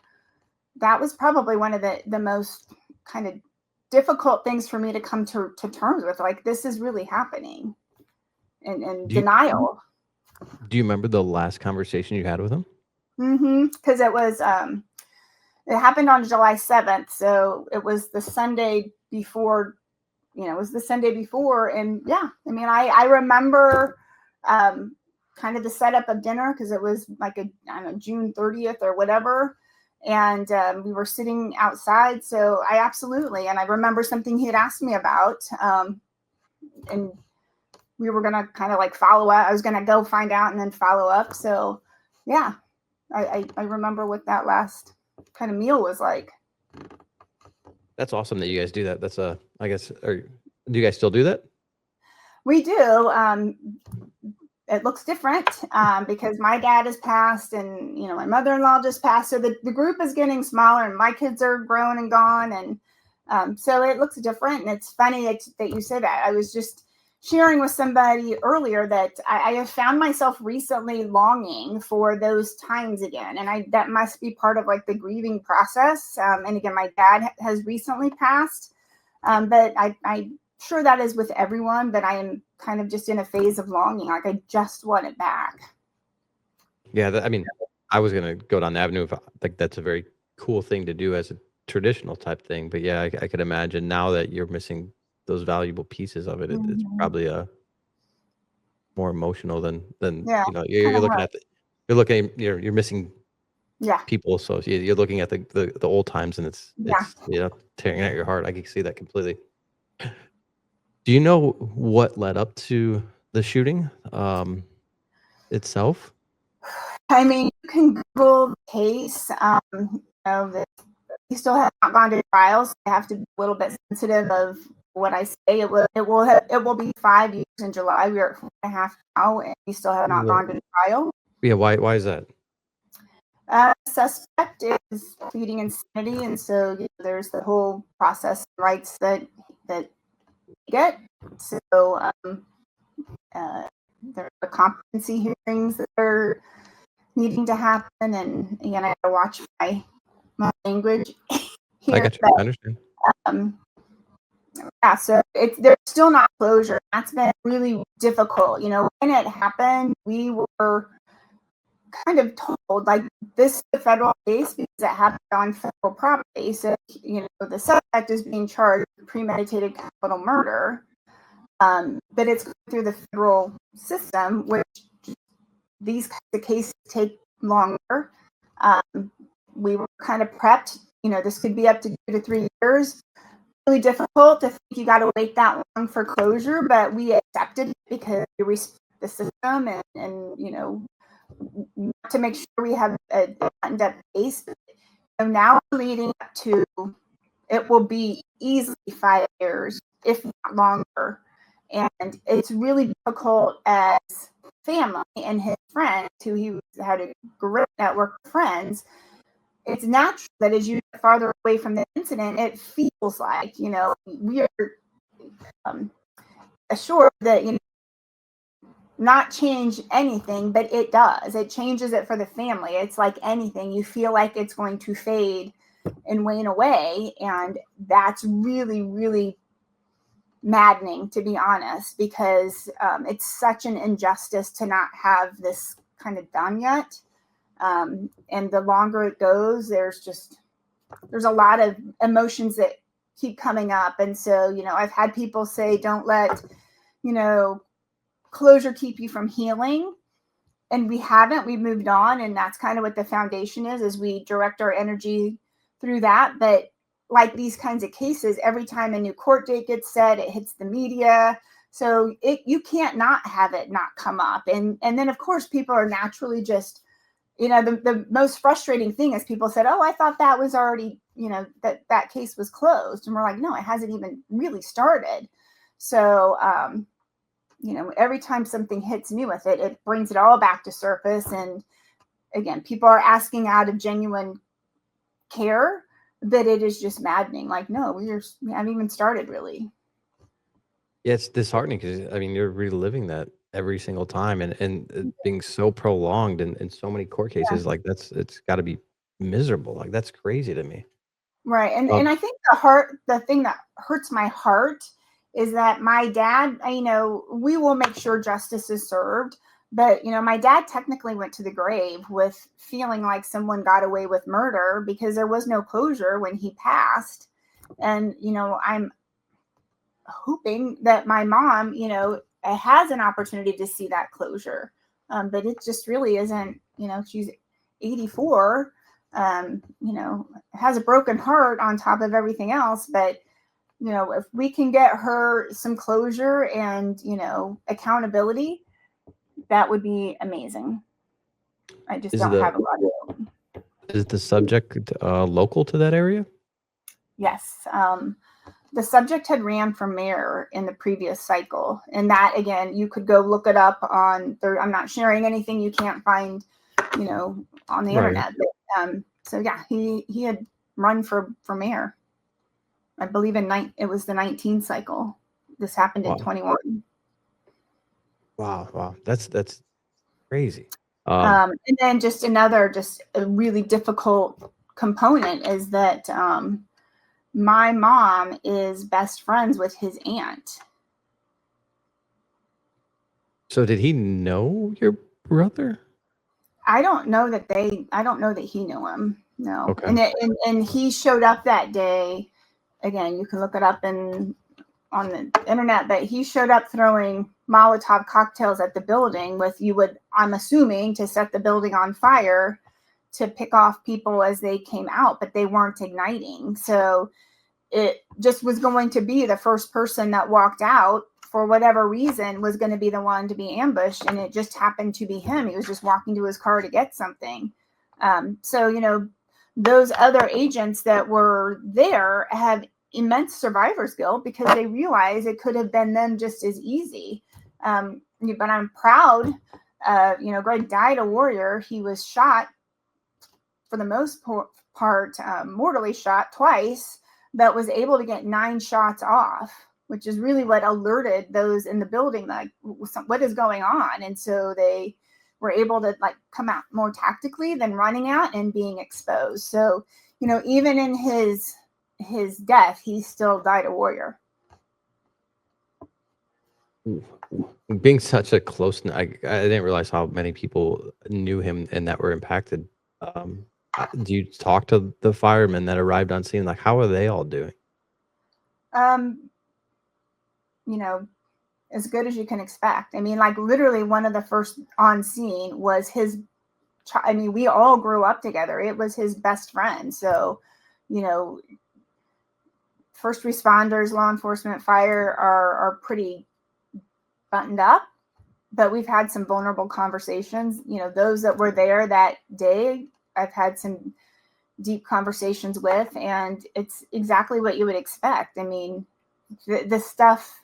that was probably one of the most kind of difficult things for me to come to terms with. Like, this is really happening, and denial. Do you remember the last conversation you had with him? Because it was it happened on July 7th, so it was the Sunday before. It was the Sunday before, and yeah, I mean, I remember kind of the setup of dinner, because it was like I don't know, June 30th or whatever. And we were sitting outside. So I absolutely, and I remember something he had asked me about, and we were going to kind of like follow up. I was going to go find out and then follow up. So yeah, I remember what that last kind of meal was like. That's awesome that you guys do that. That's I guess, do you guys still do that? We do. It looks different because my dad has passed, and my mother-in-law just passed. So the group is getting smaller, and my kids are grown and gone, and so it looks different. And it's funny that you say that. I was just sharing with somebody earlier that I have found myself recently longing for those times again, and that must be part of like the grieving process. And again, my dad has recently passed, but I'm sure that is with everyone, but I am kind of just in a phase of longing. Like, I just want it back. Yeah, I mean, I was going to go down the avenue of like that's a very cool thing to do as a traditional type thing. But yeah, I could imagine now that you're missing those valuable pieces of it. It's probably more emotional than Yeah, you're looking at you're missing people. So you're looking at the old times, and it's tearing at your heart. I can see that completely. Do you know what led up to the shooting itself? I mean, you can Google the case. He still has not gone to trial, so I have to be a little bit sensitive of what I say. It will be 5 years in July. We are at 4.5 now, and he still have not gone to trial. Yeah, why is that? Suspect is pleading insanity, and so there's the whole process rights that get. So there are the competency hearings that are needing to happen, and again, I gotta watch my language here. I got you. I understand. Yeah, so there's still not closure. That's been really difficult. When it happened, we were kind of told like this is a federal case because it happened on federal property. So the suspect is being charged with premeditated capital murder, but it's going through the federal system, which these kinds of cases take longer. We were kind of prepped. This could be up to 2 to 3 years. Really difficult to think you got to wait that long for closure, but we accepted it because we respect the system and to make sure we have a in-depth case. So now leading up to, it will be easily 5 years, if not longer. And it's really difficult as family and his friends, who he had a great network of friends. It's natural that as you get farther away from the incident, it feels like, we are assured that, not change anything, but it does. It changes it for the family. It's like anything. You feel like it's going to fade and wane away. And that's really, really maddening, to be honest, because it's such an injustice to not have this kind of done yet. And the longer it goes, there's a lot of emotions that keep coming up. And so, I've had people say, don't let, closure keep you from healing. And we haven't. We've moved on. And that's kind of what the foundation is we direct our energy through that. But like these kinds of cases, every time a new court date gets set, it hits the media. So you can't not have it not come up. And then, of course, people are naturally just the most frustrating thing is people said, oh, I thought that was already, that case was closed. And we're like, no, it hasn't even really started. So, every time something hits me with it, it brings it all back to surface. And again, people are asking out of genuine care, but it is just maddening. Like, no, we haven't even started really. Yeah, it's disheartening because I mean you're reliving that every single time, and it being so prolonged in so many court cases. Like it's got to be miserable. Like that's crazy to me. Right. And Um, I think the thing that hurts my heart is that my dad, we will make sure justice is served. But, my dad technically went to the grave with feeling like someone got away with murder because there was no closure when he passed. And, I'm hoping that my mom, has an opportunity to see that closure. But it just really isn't, she's 84, has a broken heart on top of everything else. But, if we can get her some closure and, accountability, that would be amazing. I just is don't the have a lot of. is the subject local to that area? Yes. The subject had ran for mayor in the previous cycle. And that, again, you could go look it up on there. I'm not sharing anything you can't find, on the Right. internet. But, so yeah, he had run for mayor. I believe it was the 19 cycle. This happened in 21. Wow. That's crazy. And then just a really difficult component is that my mom is best friends with his aunt. So did he know your brother? I don't know that he knew him. No. Okay. And he showed up that day. Again, you can look it up on the internet, but he showed up throwing Molotov cocktails at the building I'm assuming, to set the building on fire to pick off people as they came out, but they weren't igniting. So it just was going to be the first person that walked out for whatever reason was going to be the one to be ambushed. And it just happened to be him. He was just walking to his car to get something. So, those other agents that were there have immense survivor's guilt because they realize it could have been them just as easy. But I'm proud. Greg died a warrior. He was shot for the most part, mortally shot twice, but was able to get 9 shots off, which is really what alerted those in the building, like, what is going on? And so they were able to come out more tactically than running out and being exposed. So, even in his death, he still died a warrior. Being such a close, I didn't realize how many people knew him and that were impacted. Do you talk to the firemen that arrived on scene? Like, how are they all doing? As good as you can expect. I mean, literally one of the first on scene was we all grew up together. It was his best friend. So, first responders, law enforcement, fire are pretty buttoned up, but we've had some vulnerable conversations. Those that were there that day, I've had some deep conversations with, and it's exactly what you would expect. I mean, this stuff,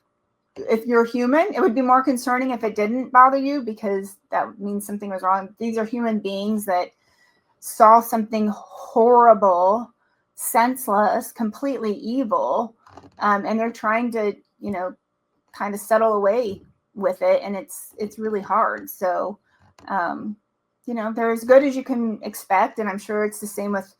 if you're human, it would be more concerning if it didn't bother you, because that means something was wrong. These are human beings that saw something horrible, senseless, completely evil, and they're trying to, kind of settle away with it, and it's really hard. So, they're as good as you can expect, and I'm sure it's the same with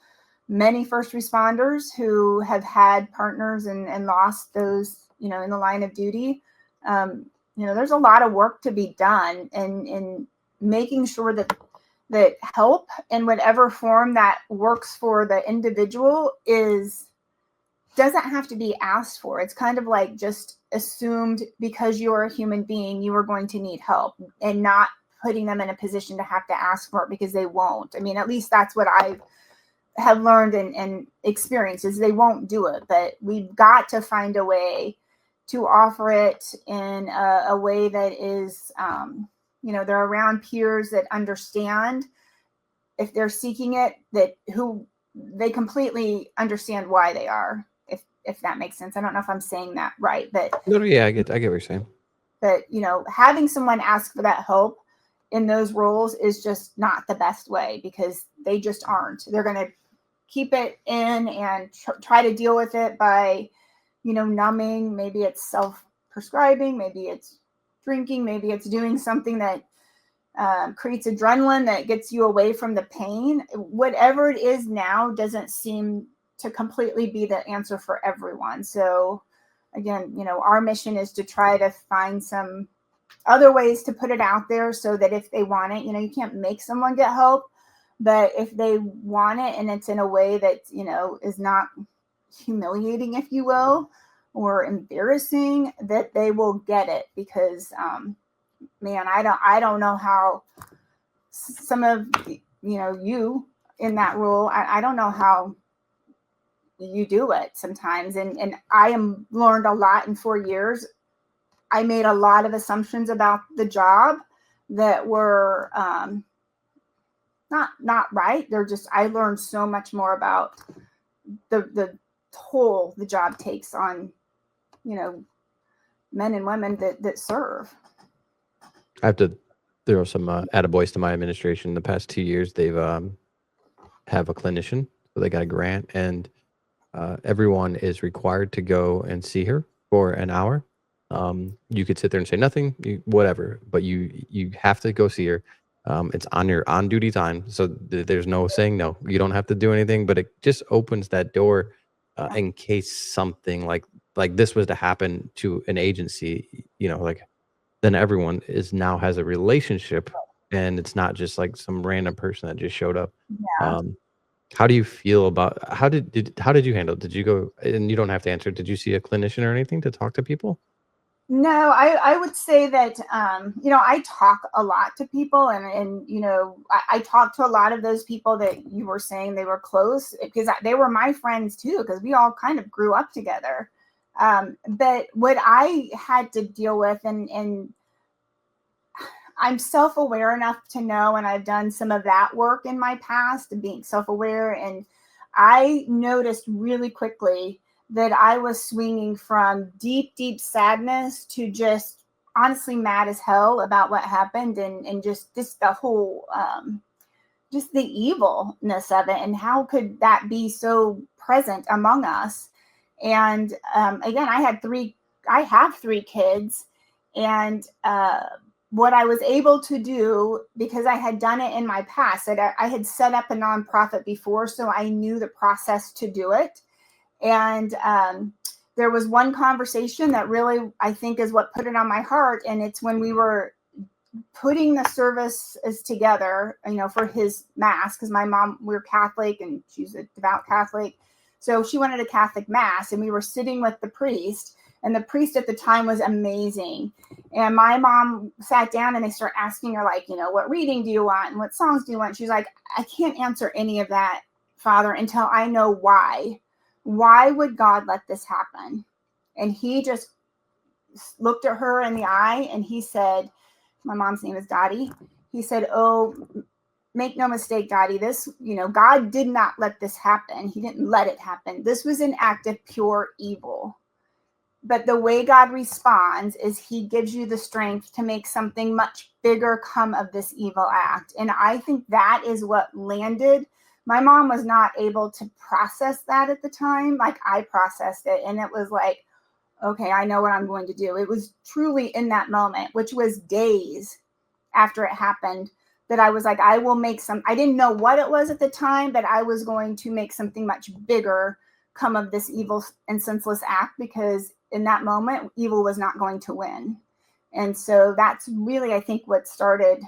many first responders who have had partners and lost those, in the line of duty. There's a lot of work to be done in making sure that help in whatever form that works for the individual doesn't have to be asked for. It's kind of like just assumed because you're a human being, you are going to need help, and not putting them in a position to have to ask for it, because they won't. I mean, at least that's what I have learned and experienced, is they won't do it. But we've got to find a way to offer it in a way that is, they're around peers that understand if they're seeking it, that who they completely understand why they are, if that makes sense. I don't know if I'm saying that right, but No, yeah, I get what you're saying. but having someone ask for that help in those roles is just not the best way, because they just aren't. They're going to keep it in and try to deal with it by numbing. Maybe it's self-prescribing, maybe it's drinking, maybe it's doing something that creates adrenaline that gets you away from the pain. Whatever it is now doesn't seem to completely be the answer for everyone. So again, our mission is to try to find some other ways to put it out there, so that if they want it, you can't make someone get help, but if they want it and it's in a way that is not humiliating, if you will, or embarrassing, that they will get it. Because man, I don't know how some of you in that role, I don't know how you do it sometimes. And I am learned a lot in 4 years. I made a lot of assumptions about the job that were not right. They're just, I learned so much more about the toll the job takes on men and women that serve. I have to throw some attaboys to my administration. The past 2 years, they've have a clinician, so they got a grant, and everyone is required to go and see her for an hour. You could sit there and say nothing, whatever, but you have to go see her. It's on your on duty time, so there's no saying no. You don't have to do anything, but it just opens that door in case something like this was to happen to an agency. Then everyone has a relationship, and it's not just like some random person that just showed up. Yeah. How do you feel about how did you handle it? Did you go, and you don't have to answer, did you see a clinician or anything to talk to people? No, I would say that, I talk a lot to people, and I talk to a lot of those people that you were saying they were close, because they were my friends too, because we all kind of grew up together. But what I had to deal with, and I'm self-aware enough to know, and I've done some of that work in my past, being self-aware, and I noticed really quickly that I was swinging from deep, deep sadness to just honestly mad as hell about what happened, and just the whole, just the evilness of it, and how could that be so present among us. And again, I have 3 kids, and what I was able to do, because I had done it in my past, that I had set up a nonprofit before, so I knew the process to do it. And there was one conversation that really, I think, is what put it on my heart. And it's when we were putting the services together, for his mass, because my mom, we're Catholic and she's a devout Catholic. So she wanted a Catholic mass, and we were sitting with the priest, and the priest at the time was amazing. And my mom sat down, and they start asking her, like, what reading do you want? And what songs do you want? She's like, I can't answer any of that, Father, until I know why. Why would God let this happen? And he just looked at her in the eye, and he said, my mom's name is Dottie. He said, oh, make no mistake, Dottie, this, God did not let this happen. He didn't let it happen. This was an act of pure evil. But the way God responds is he gives you the strength to make something much bigger come of this evil act. And I think that is what landed. My mom was not able to process that at the time, like I processed it. And it was like, okay, I know what I'm going to do. It was truly in that moment, which was days after it happened, that I was like, I didn't know what it was at the time, but I was going to make something much bigger come of this evil and senseless act, because in that moment, evil was not going to win. And so that's really, I think, what started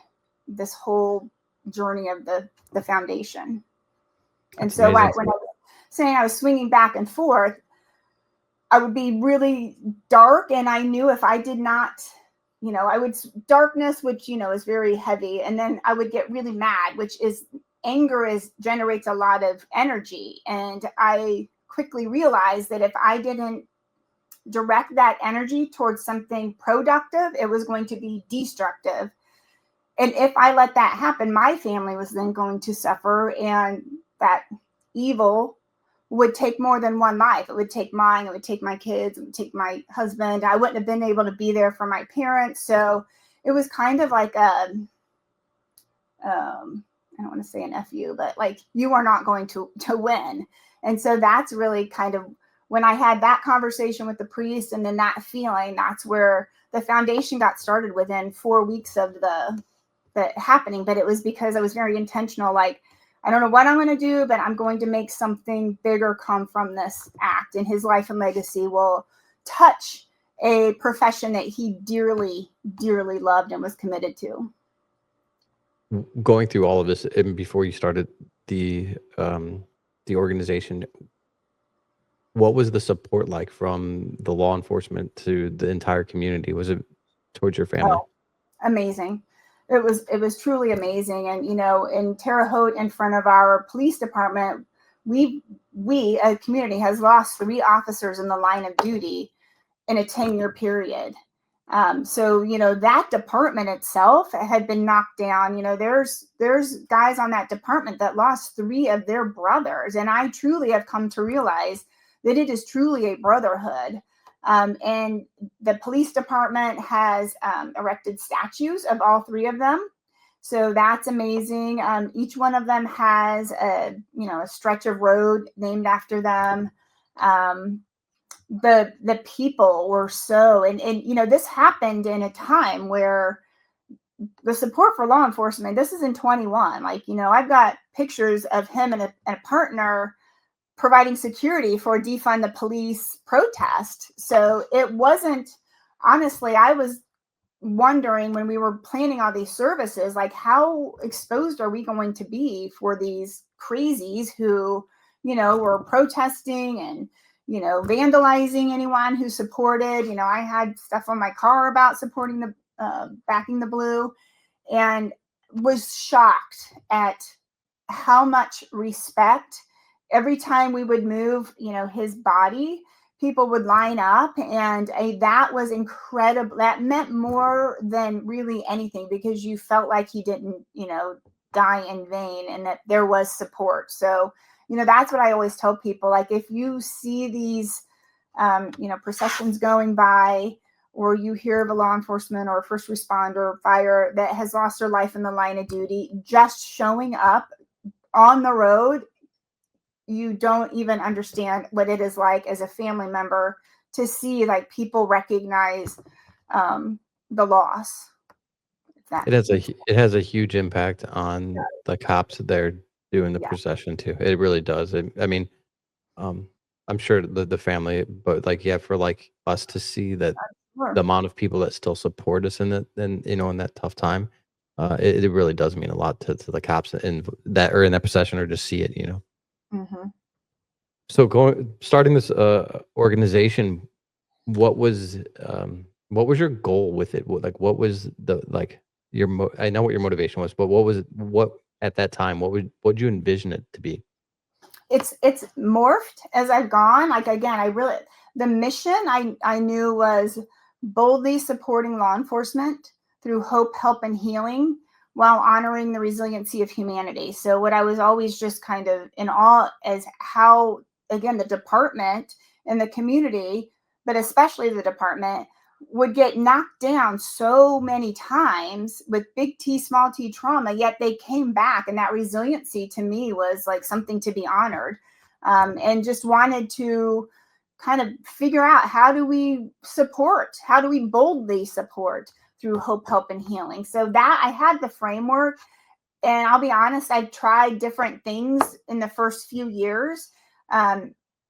this whole journey of the foundation. And That's so when I amazing. was saying I was swinging back and forth, I would be really dark. And I knew if I did not, darkness, which, is very heavy. And then I would get really mad, which is anger generates a lot of energy. And I quickly realized that if I didn't direct that energy towards something productive, it was going to be destructive. And if I let that happen, my family was then going to suffer, and that evil would take more than one life. It would take mine, it would take my kids, it would take my husband. I wouldn't have been able to be there for my parents. So it was kind of like I don't want to say an FU, but like, you are not going to win. And so that's really kind of when I had that conversation with the priest, and then that feeling, that's where the foundation got started within 4 weeks of the happening. But it was because I was very intentional. Like, I don't know what I'm going to do, but I'm going to make something bigger come from this act, and his life and legacy will touch a profession that he dearly, dearly loved and was committed to. Going through all of this, and before you started the organization, what was the support like from the law enforcement to the entire community? Was it towards your family? Oh, amazing. It was truly amazing. And in Terre Haute, in front of our police department, we a community has lost 3 officers in the line of duty in a 10-year period. So that department itself had been knocked down. There's guys on that department that lost 3 of their brothers, and I truly have come to realize that it is truly a brotherhood. And the police department has erected statues of all 3 of them. So that's amazing. Each one of them has a stretch of road named after them. The people were so, and this happened in a time where the support for law enforcement, this is in 21. Like, I've got pictures of him and a partner providing security for a defund the police protest. So it wasn't, honestly, I was wondering when we were planning all these services, like, how exposed are we going to be for these crazies who, were protesting and, vandalizing anyone who supported. I had stuff on my car about supporting backing the blue, and was shocked at how much respect every time we would move, his body, people would line up. And that was incredible. That meant more than really anything, because you felt like he didn't, die in vain, and that there was support. So, that's what I always tell people. Like, if you see these, processions going by, or you hear of a law enforcement or a first responder fire that has lost their life in the line of duty, just showing up on the road, you don't even understand what it is like as a family member to see, like, people recognize the loss. It has a huge impact on the cops that they're doing the Yeah. procession too. It really does. I mean, I'm sure the family, but like, yeah, for like us to see that Sure. the amount of people that still support us in that, then in that tough time, it really does mean a lot to the cops in that, or in that procession, or just see it. Mm-hmm. So starting this organization, what was your goal with it? What was the like I know what your motivation was, but what at that time, what'd you envision it to be? It's morphed as I've gone. Like, again, the mission I knew was boldly supporting law enforcement through hope, help, and healing, while honoring the resiliency of humanity. So what I was always just kind of in awe as how, again, the department and the community, but especially the department, would get knocked down so many times with big T, small t trauma, yet they came back. And that resiliency to me was like something to be honored. And just wanted to kind of figure out, how do we boldly support through hope, help, and healing. So that I had the framework. And I'll be honest, I tried different things in the first few years.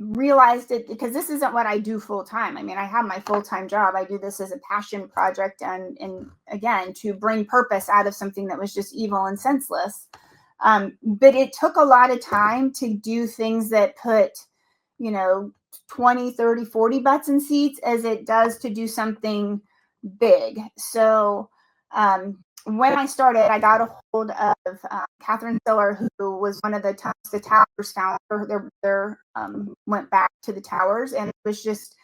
Realized it, because this isn't what I do full time. I mean, I have my full-time job. I do this as a passion project, and again, to bring purpose out of something that was just evil and senseless. But it took a lot of time to do things that put, 20, 30, 40 butts in seats, as it does to do something big. So when I started, I got a hold of Catherine Siller, who was one of the Towers founder. Went back to the Towers, and it was just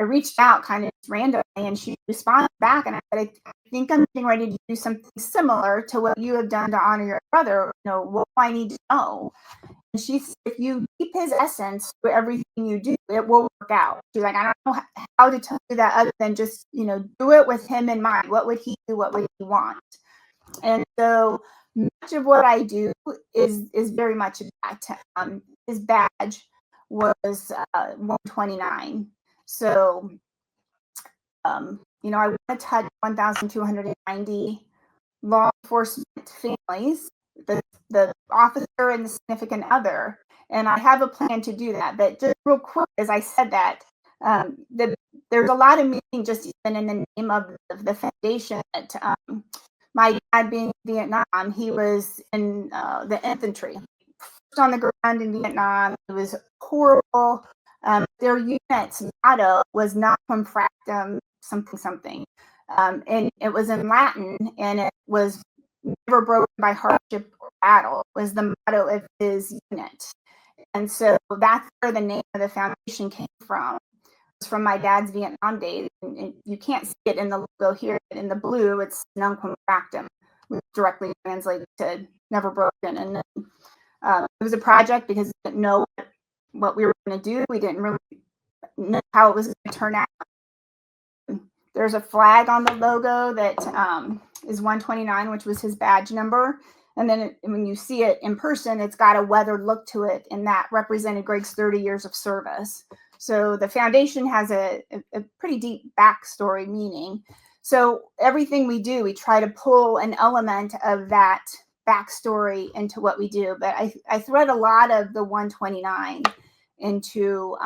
I reached out kind of randomly, and she responded back, and I said, I think I'm getting ready to do something similar to what you have done to honor your brother. What do I need to know? And she said, if you keep his essence to everything you do, it will work out. She's like, I don't know how to tell you that other than just, do it with him in mind. What would he do? What would he want? And so much of what I do is very much that. His badge was 129. So, I want to touch 1,290 law enforcement families, the officer and the significant other. And I have a plan to do that. But just real quick, as I said that, there's a lot of meaning just even in the name of the foundation. That, my dad being in Vietnam, he was in the infantry, first on the ground in Vietnam. It was horrible. Their unit's motto was "Not cum fractum something," and it was in Latin, and it was "Never broken by hardship or battle" was the motto of his unit. And so that's where the name of the foundation came from. It's from my dad's Vietnam days. And you can't see it in the logo here, but in the blue, it's "Non cum fractum," which directly translates to "never broken." And it was a project because we didn't know what we were going to do. We didn't really know how it was going to turn out. There's a flag on the logo that is 129, which was his badge number. And then when you see it in person, it's got a weathered look to it, and that represented Greg's 30 years of service. So the foundation has a pretty deep backstory meaning. So everything we do, we try to pull an element of that backstory into what we do. But I thread a lot of the 129 into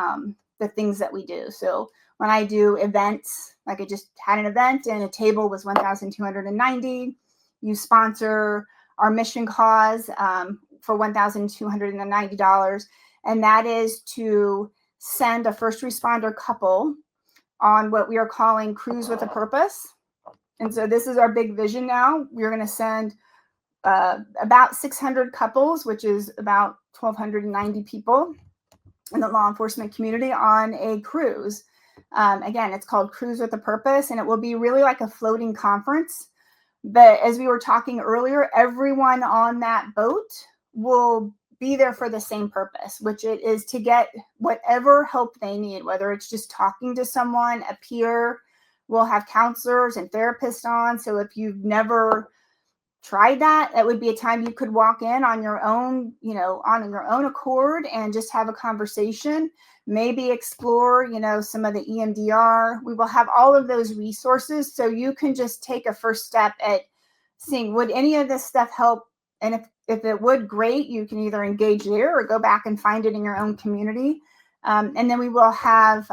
the things that we do. So when I do events, like I just had an event and a table was 1,290, you sponsor our mission cause for $1,290. And that is to send a first responder couple on what we are calling Cruise with a Purpose. And so this is our big vision now. We're going to send about 600 couples, which is about 1,290 people in the law enforcement community, on a cruise. Again, it's called Cruise with a Purpose, and it will be really like a floating conference. But as we were talking earlier, everyone on that boat will be there for the same purpose, which it is to get whatever help they need, whether it's just talking to someone, a peer. We'll have counselors and therapists on. So if you've never tried that, that would be a time you could walk in on your own, on your own accord and just have a conversation, maybe explore, some of the EMDR. We will have all of those resources so you can just take a first step at seeing, would any of this stuff help? And if it would, great, you can either engage there or go back and find it in your own community. And then we will have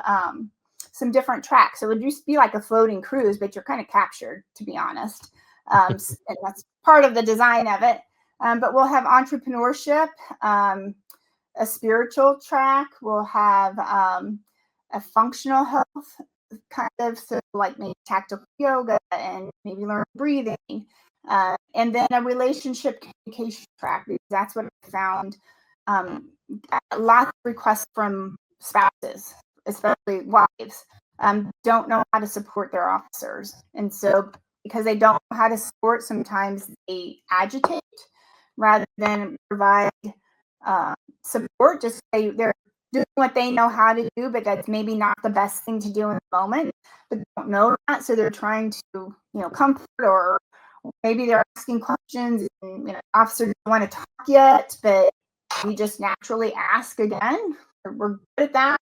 some different tracks. So it would just be like a floating cruise, but you're kind of captured, to be honest. And that's part of the design of it. But we'll have entrepreneurship, a spiritual track. We'll have a functional health kind of, so like maybe tactile yoga and maybe learn breathing. And then a relationship communication track, because that's what I found. Lots of requests from spouses, especially wives, don't know how to support their officers. And so because they don't know how to support, sometimes they agitate rather than provide support. Just they're doing what they know how to do, but that's maybe not the best thing to do in the moment, but they don't know that. So they're trying to, comfort, or maybe they're asking questions and, officers don't want to talk yet, but we just naturally ask again. We're good at that.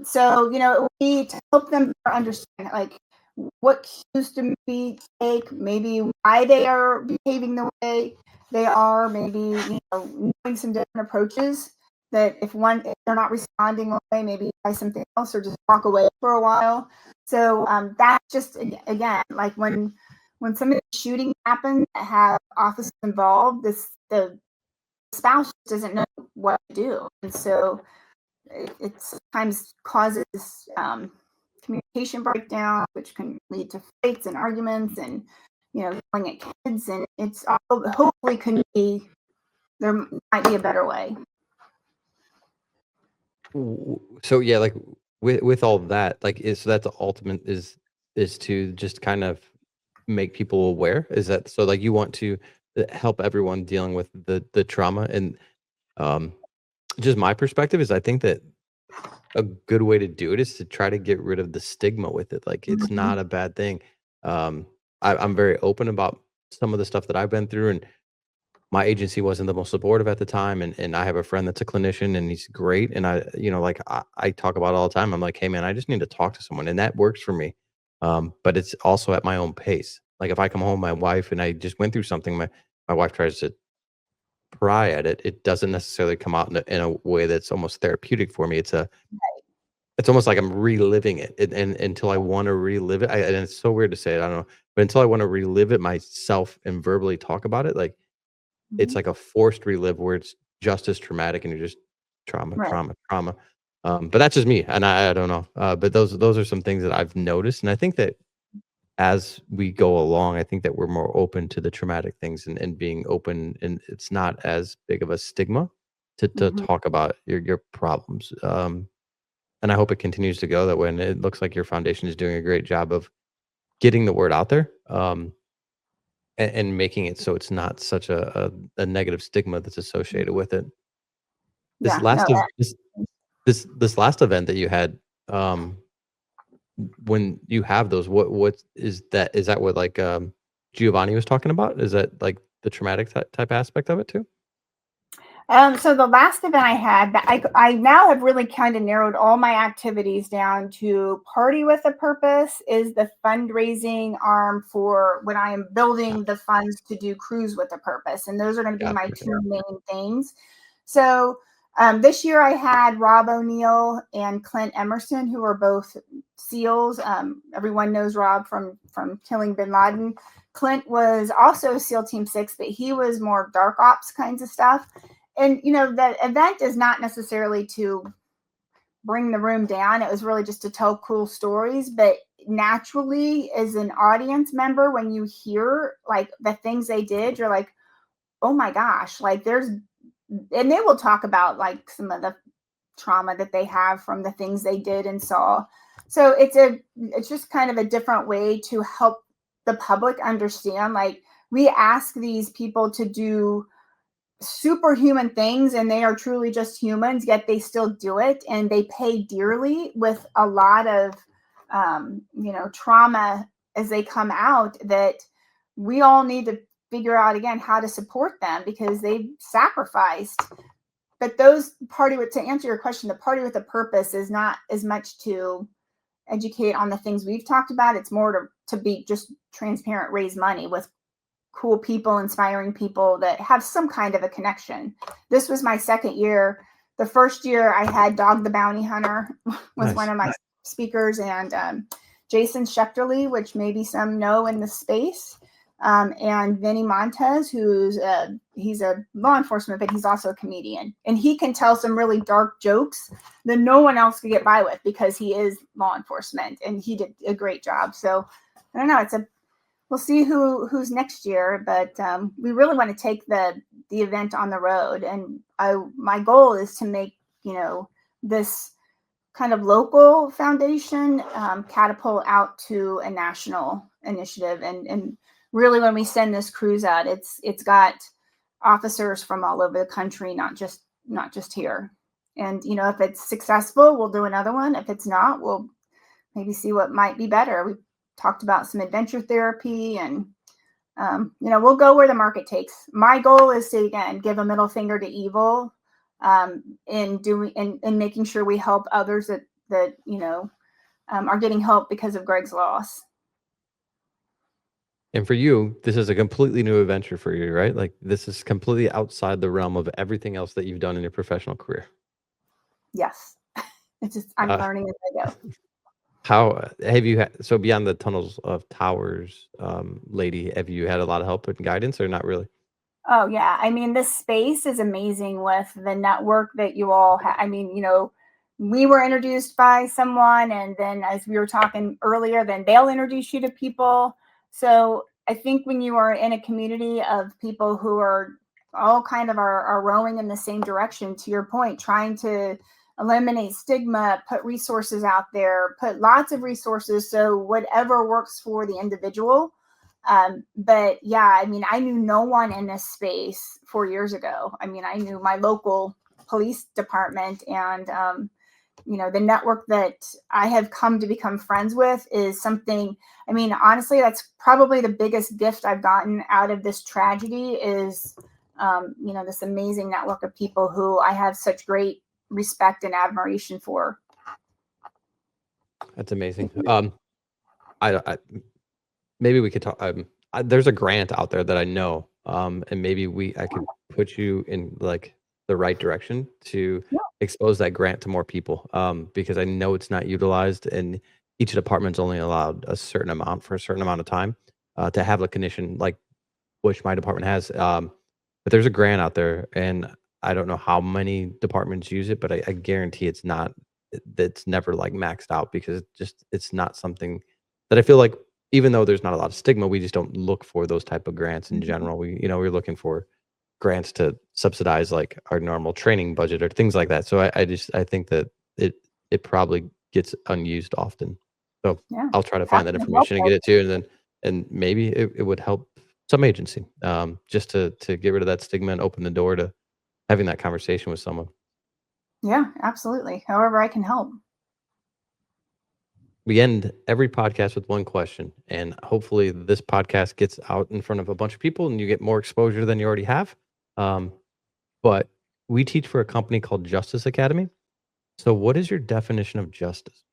So, it would be to help them understand, like, what cues to maybe take, maybe why they are behaving the way they are, maybe, knowing some different approaches, that if they're not responding one way, maybe try something else or just walk away for a while. So that's just, again, like when some of the shooting happens that have officers involved, the spouse doesn't know what to do. And so it sometimes causes communication breakdown, which can lead to fights and arguments and, yelling at kids. And it's all, hopefully there might be a better way. So yeah, like with all that, like, is so that's the ultimate is to just kind of make people aware? Is that so? Like, you want to help everyone dealing with the trauma, and um, just my perspective is I think that a good way to do it is to try to get rid of the stigma with it. Like, it's Mhm. not a bad thing. Um, I'm very open about some of the stuff that I've been through, and my agency wasn't the most supportive at the time. And I have a friend that's a clinician, and he's great. And like I talk about it all the time. I'm like, hey man, I just need to talk to someone, and that works for me. But it's also at my own pace. Like, if I come home, my wife and I just went through something, my wife tries to pry at it. It doesn't necessarily come out in a way that's almost therapeutic for me. It's almost like I'm reliving it, and until I wanna relive it, and it's so weird to say it, I don't know, but until I wanna relive it myself and verbally talk about it, like, it's Mhm. like a forced relive where it's just as traumatic and you're just trauma, Right. trauma, trauma. But that's just me, and I don't know, but those are some things that I've noticed, and I think that as we go along, I think that we're more open to the traumatic things, and being open, and it's not as big of a stigma to Mhm. talk about your problems, and I hope it continues to go that way, and it looks like your foundation is doing a great job of getting the word out there, and making it so it's not such a negative stigma that's associated with it. This Yeah. No. last of this last event that you had, um, when you have those, what is that? Is that what, like, Giovanni was talking about? Is that, like, the traumatic type aspect of it too? So the last event I had, that I now have really kind of narrowed all my activities down to Party with a Purpose is the fundraising arm for when I am building the funds to do Cruise with a Purpose, and those are going to be my Gotcha. two main things. So this year I had Rob O'Neill and Clint Emerson, who are both SEALs. Everyone knows Rob from killing Bin Laden. Clint was also SEAL Team 6, but he was more dark ops kinds of stuff. And the event is not necessarily to bring the room down. It was really just to tell cool stories. But naturally, as an audience member, when you hear like the things they did, you're like, oh my gosh, like and they will talk about like some of the trauma that they have from the things they did and saw. So it's just kind of a different way to help the public understand, like, we ask these people to do superhuman things and they are truly just humans, yet they still do it, and they pay dearly with a lot of trauma as they come out, that we all need to figure out again how to support them because they've sacrificed. But to answer your question, the Party with a Purpose is not as much to educate on the things we've talked about. It's more to be just transparent, raise money with cool people, inspiring people that have some kind of a connection. This was my second year. The first year I had Dog the Bounty Hunter was one Nice. of my speakers, and Jason Schechterly, which maybe some know in the space, and Vinny Montez, he's a law enforcement, but he's also a comedian, and he can tell some really dark jokes that no one else could get by with because he is law enforcement, and he did a great job. So I don't know. We'll see who's next year, but we really want to take the event on the road, and my goal is to make this kind of local foundation catapult out to a national initiative, and really when we send this cruise out, it's got officers from all over the country, not just here. And if it's successful, we'll do another one. If it's not, we'll maybe see what might be better. We talked about some adventure therapy, and we'll go where the market takes. My goal is to again give a middle finger to evil, in making sure we help others that are getting help because of Greg's loss. And for you, this is a completely new adventure for you, right? Like, this is completely outside the realm of everything else that you've done in your professional career. Yes, it's just I'm Uh, learning as I go. how have you had, so beyond the tunnels of towers, lady, have you had a lot of help and guidance, or not really? Oh yeah, I mean this space is amazing with the network that you all have. I mean, we were introduced by someone, and then as we were talking earlier, then they'll introduce you to people. So I think when you are in a community of people who are all kind of are rowing in the same direction, to your point, trying to eliminate stigma, put resources out there, put lots of resources. So whatever works for the individual. But yeah, I mean, I knew no one in this space 4 years ago. I mean, I knew my local police department, and, the network that I have come to become friends with is something, I mean, honestly, that's probably the biggest gift I've gotten out of this tragedy is, this amazing network of people who I have such great respect and admiration for. That's amazing. I maybe we could talk. There's a grant out there that I know, and maybe I could put you in like the right direction to expose that grant to more people, because I know it's not utilized, and each department's only allowed a certain amount for a certain amount of time to have a clinician like which my department has. But there's a grant out there, and I don't know how many departments use it, but I guarantee that's never like maxed out because it's not something that I feel like, even though there's not a lot of stigma, we just don't look for those type of grants in general. We're looking for grants to subsidize like our normal training budget or things like that. So I think that it probably gets unused often. So Yeah, I'll try to find that information and get it to you, and maybe it would help some agency, just to get rid of that stigma and open the door to having that conversation with someone. yeah, absolutely. However I can help. We end every podcast with one question, and hopefully this podcast gets out in front of a bunch of people and you get more exposure than you already have. But we teach for a company called Justice Academy. So what is your definition of justice?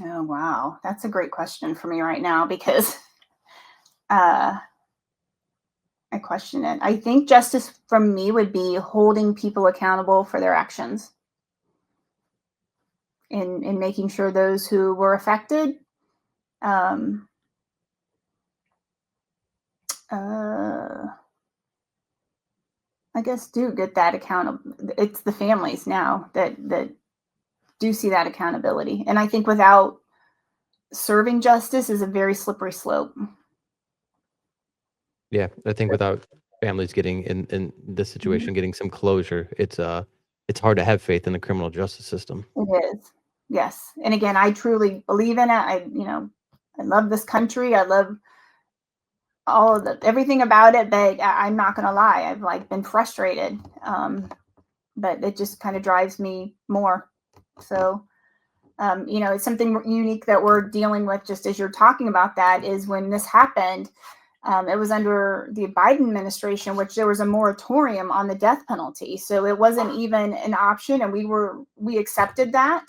Oh, wow. That's a great question for me right now because I question it. I think justice from me would be holding people accountable for their actions and making sure those who were affected I guess do get that accountable. It's the families now that do see that accountability. And I think without serving justice is a very slippery slope. Yeah, I think without families getting in this situation, getting some closure, it's hard to have faith in the criminal justice system. It is. Yes. And again, I truly believe in it. I love this country. I love all of everything about it, but I'm not going to lie. I've like been frustrated. But it just kind of drives me more. So, it's something unique that we're dealing with just as you're talking about that is when this happened, it was under the Biden administration, which there was a moratorium on the death penalty. So it wasn't even an option. And we accepted that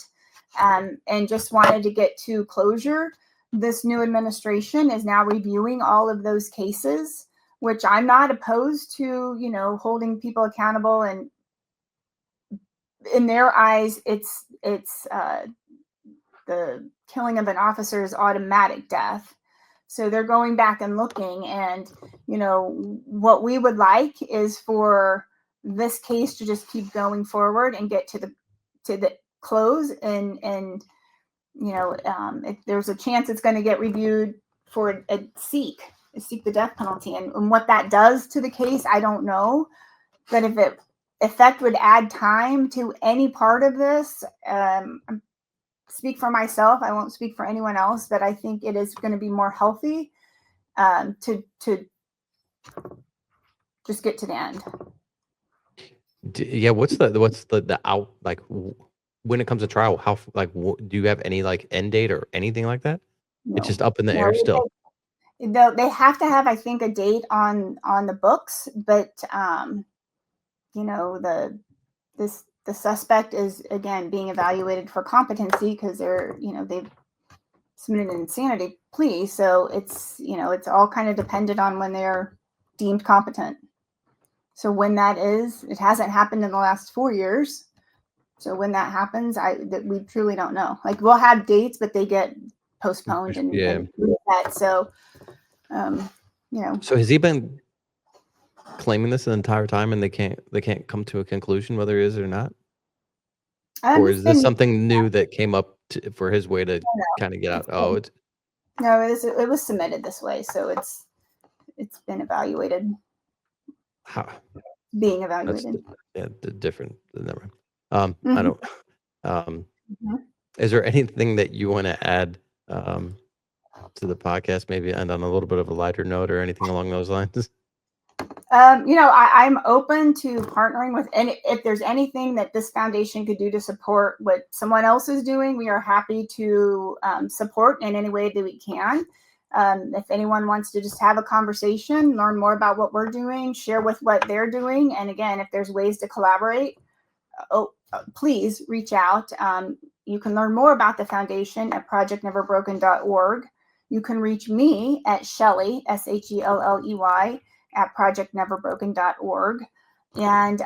and just wanted to get to closure. This new administration is now reviewing all of those cases, which I'm not opposed to, holding people accountable. And in their eyes, it's the killing of an officer is automatic death. So they're going back and looking, and what we would like is for this case to just keep going forward and get to the close, and if there's a chance it's going to get reviewed for seek the death penalty, and what that does to the case, I don't know, but if that would add time to any part of this, speak for myself. I won't speak for anyone else, but I think it is going to be more healthy to just get to the end. Yeah, what's the out like when it comes to trial? How do you have any like end date or anything like that? No. It's just up in the air still. They have to have, I think, a date on the books, but the suspect is again being evaluated for competency because they've submitted an insanity plea. So it's all kind of dependent on when they're deemed competent. So when that is, it hasn't happened in the last 4 years. So when that happens, we truly don't know. Like we'll have dates, but they get postponed and that. So, So has he been claiming this the entire time, and they can't come to a conclusion whether it is or not? Or is this something new that came up for his way to kind of get out? It was submitted this way, so it's been evaluated. How? Being evaluated. Different. Never mind. I don't. Mhm. Is there anything that you want to add to the podcast, maybe end on a little bit of a lighter note or anything along those lines? I'm open to partnering with any, if there's anything that this foundation could do to support what someone else is doing, we are happy to support in any way that we can. If anyone wants to just have a conversation, learn more about what we're doing, share with what they're doing. And again, if there's ways to collaborate, please reach out. You can learn more about the foundation at projectneverbroken.org. You can reach me at Shelley, Shelley, at projectneverbroken.org. And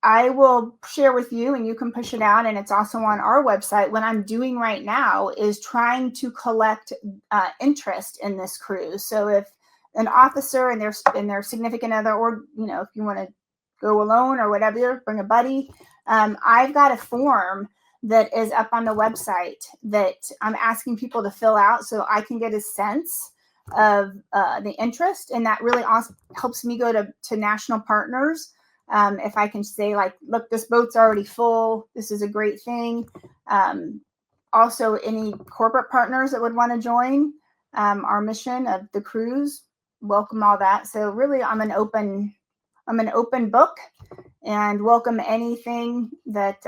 I will share with you and you can push it out. And it's also on our website. What I'm doing right now is trying to collect interest in this cruise. So if an officer and their significant other, or, if you want to go alone or whatever, bring a buddy. I've got a form that is up on the website that I'm asking people to fill out so I can get a sense of the interest. And that really also helps me go to national partners. If I can say, like, look, this boat's already full. This is a great thing. Also, any corporate partners that would want to join our mission of the cruise, welcome all that. So really, I'm an open book and welcome anything that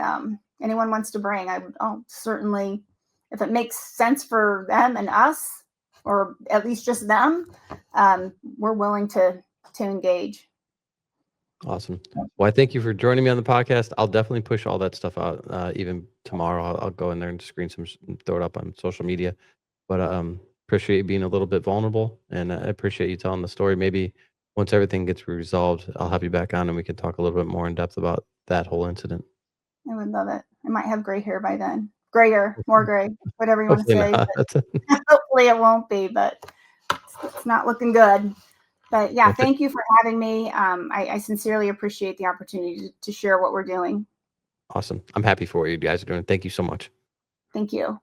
anyone wants to bring. I'll certainly, if it makes sense for them and us, or at least just them, we're willing to engage. Awesome. Well, I thank you for joining me on the podcast. I'll definitely push all that stuff out. Even tomorrow, I'll go in there and screen some, throw it up on social media. But appreciate you being a little bit vulnerable, and I appreciate you telling the story. Maybe once everything gets resolved, I'll have you back on and we can talk a little bit more in depth about that whole incident. I would love it. I might have gray hair by then. Grayer, more gray, whatever you want to say. Hopefully it won't be, but it's not looking good. But yeah, thank you for having me. I sincerely appreciate the opportunity to share what we're doing. Awesome. I'm happy for what you guys are doing. Thank you so much. Thank you.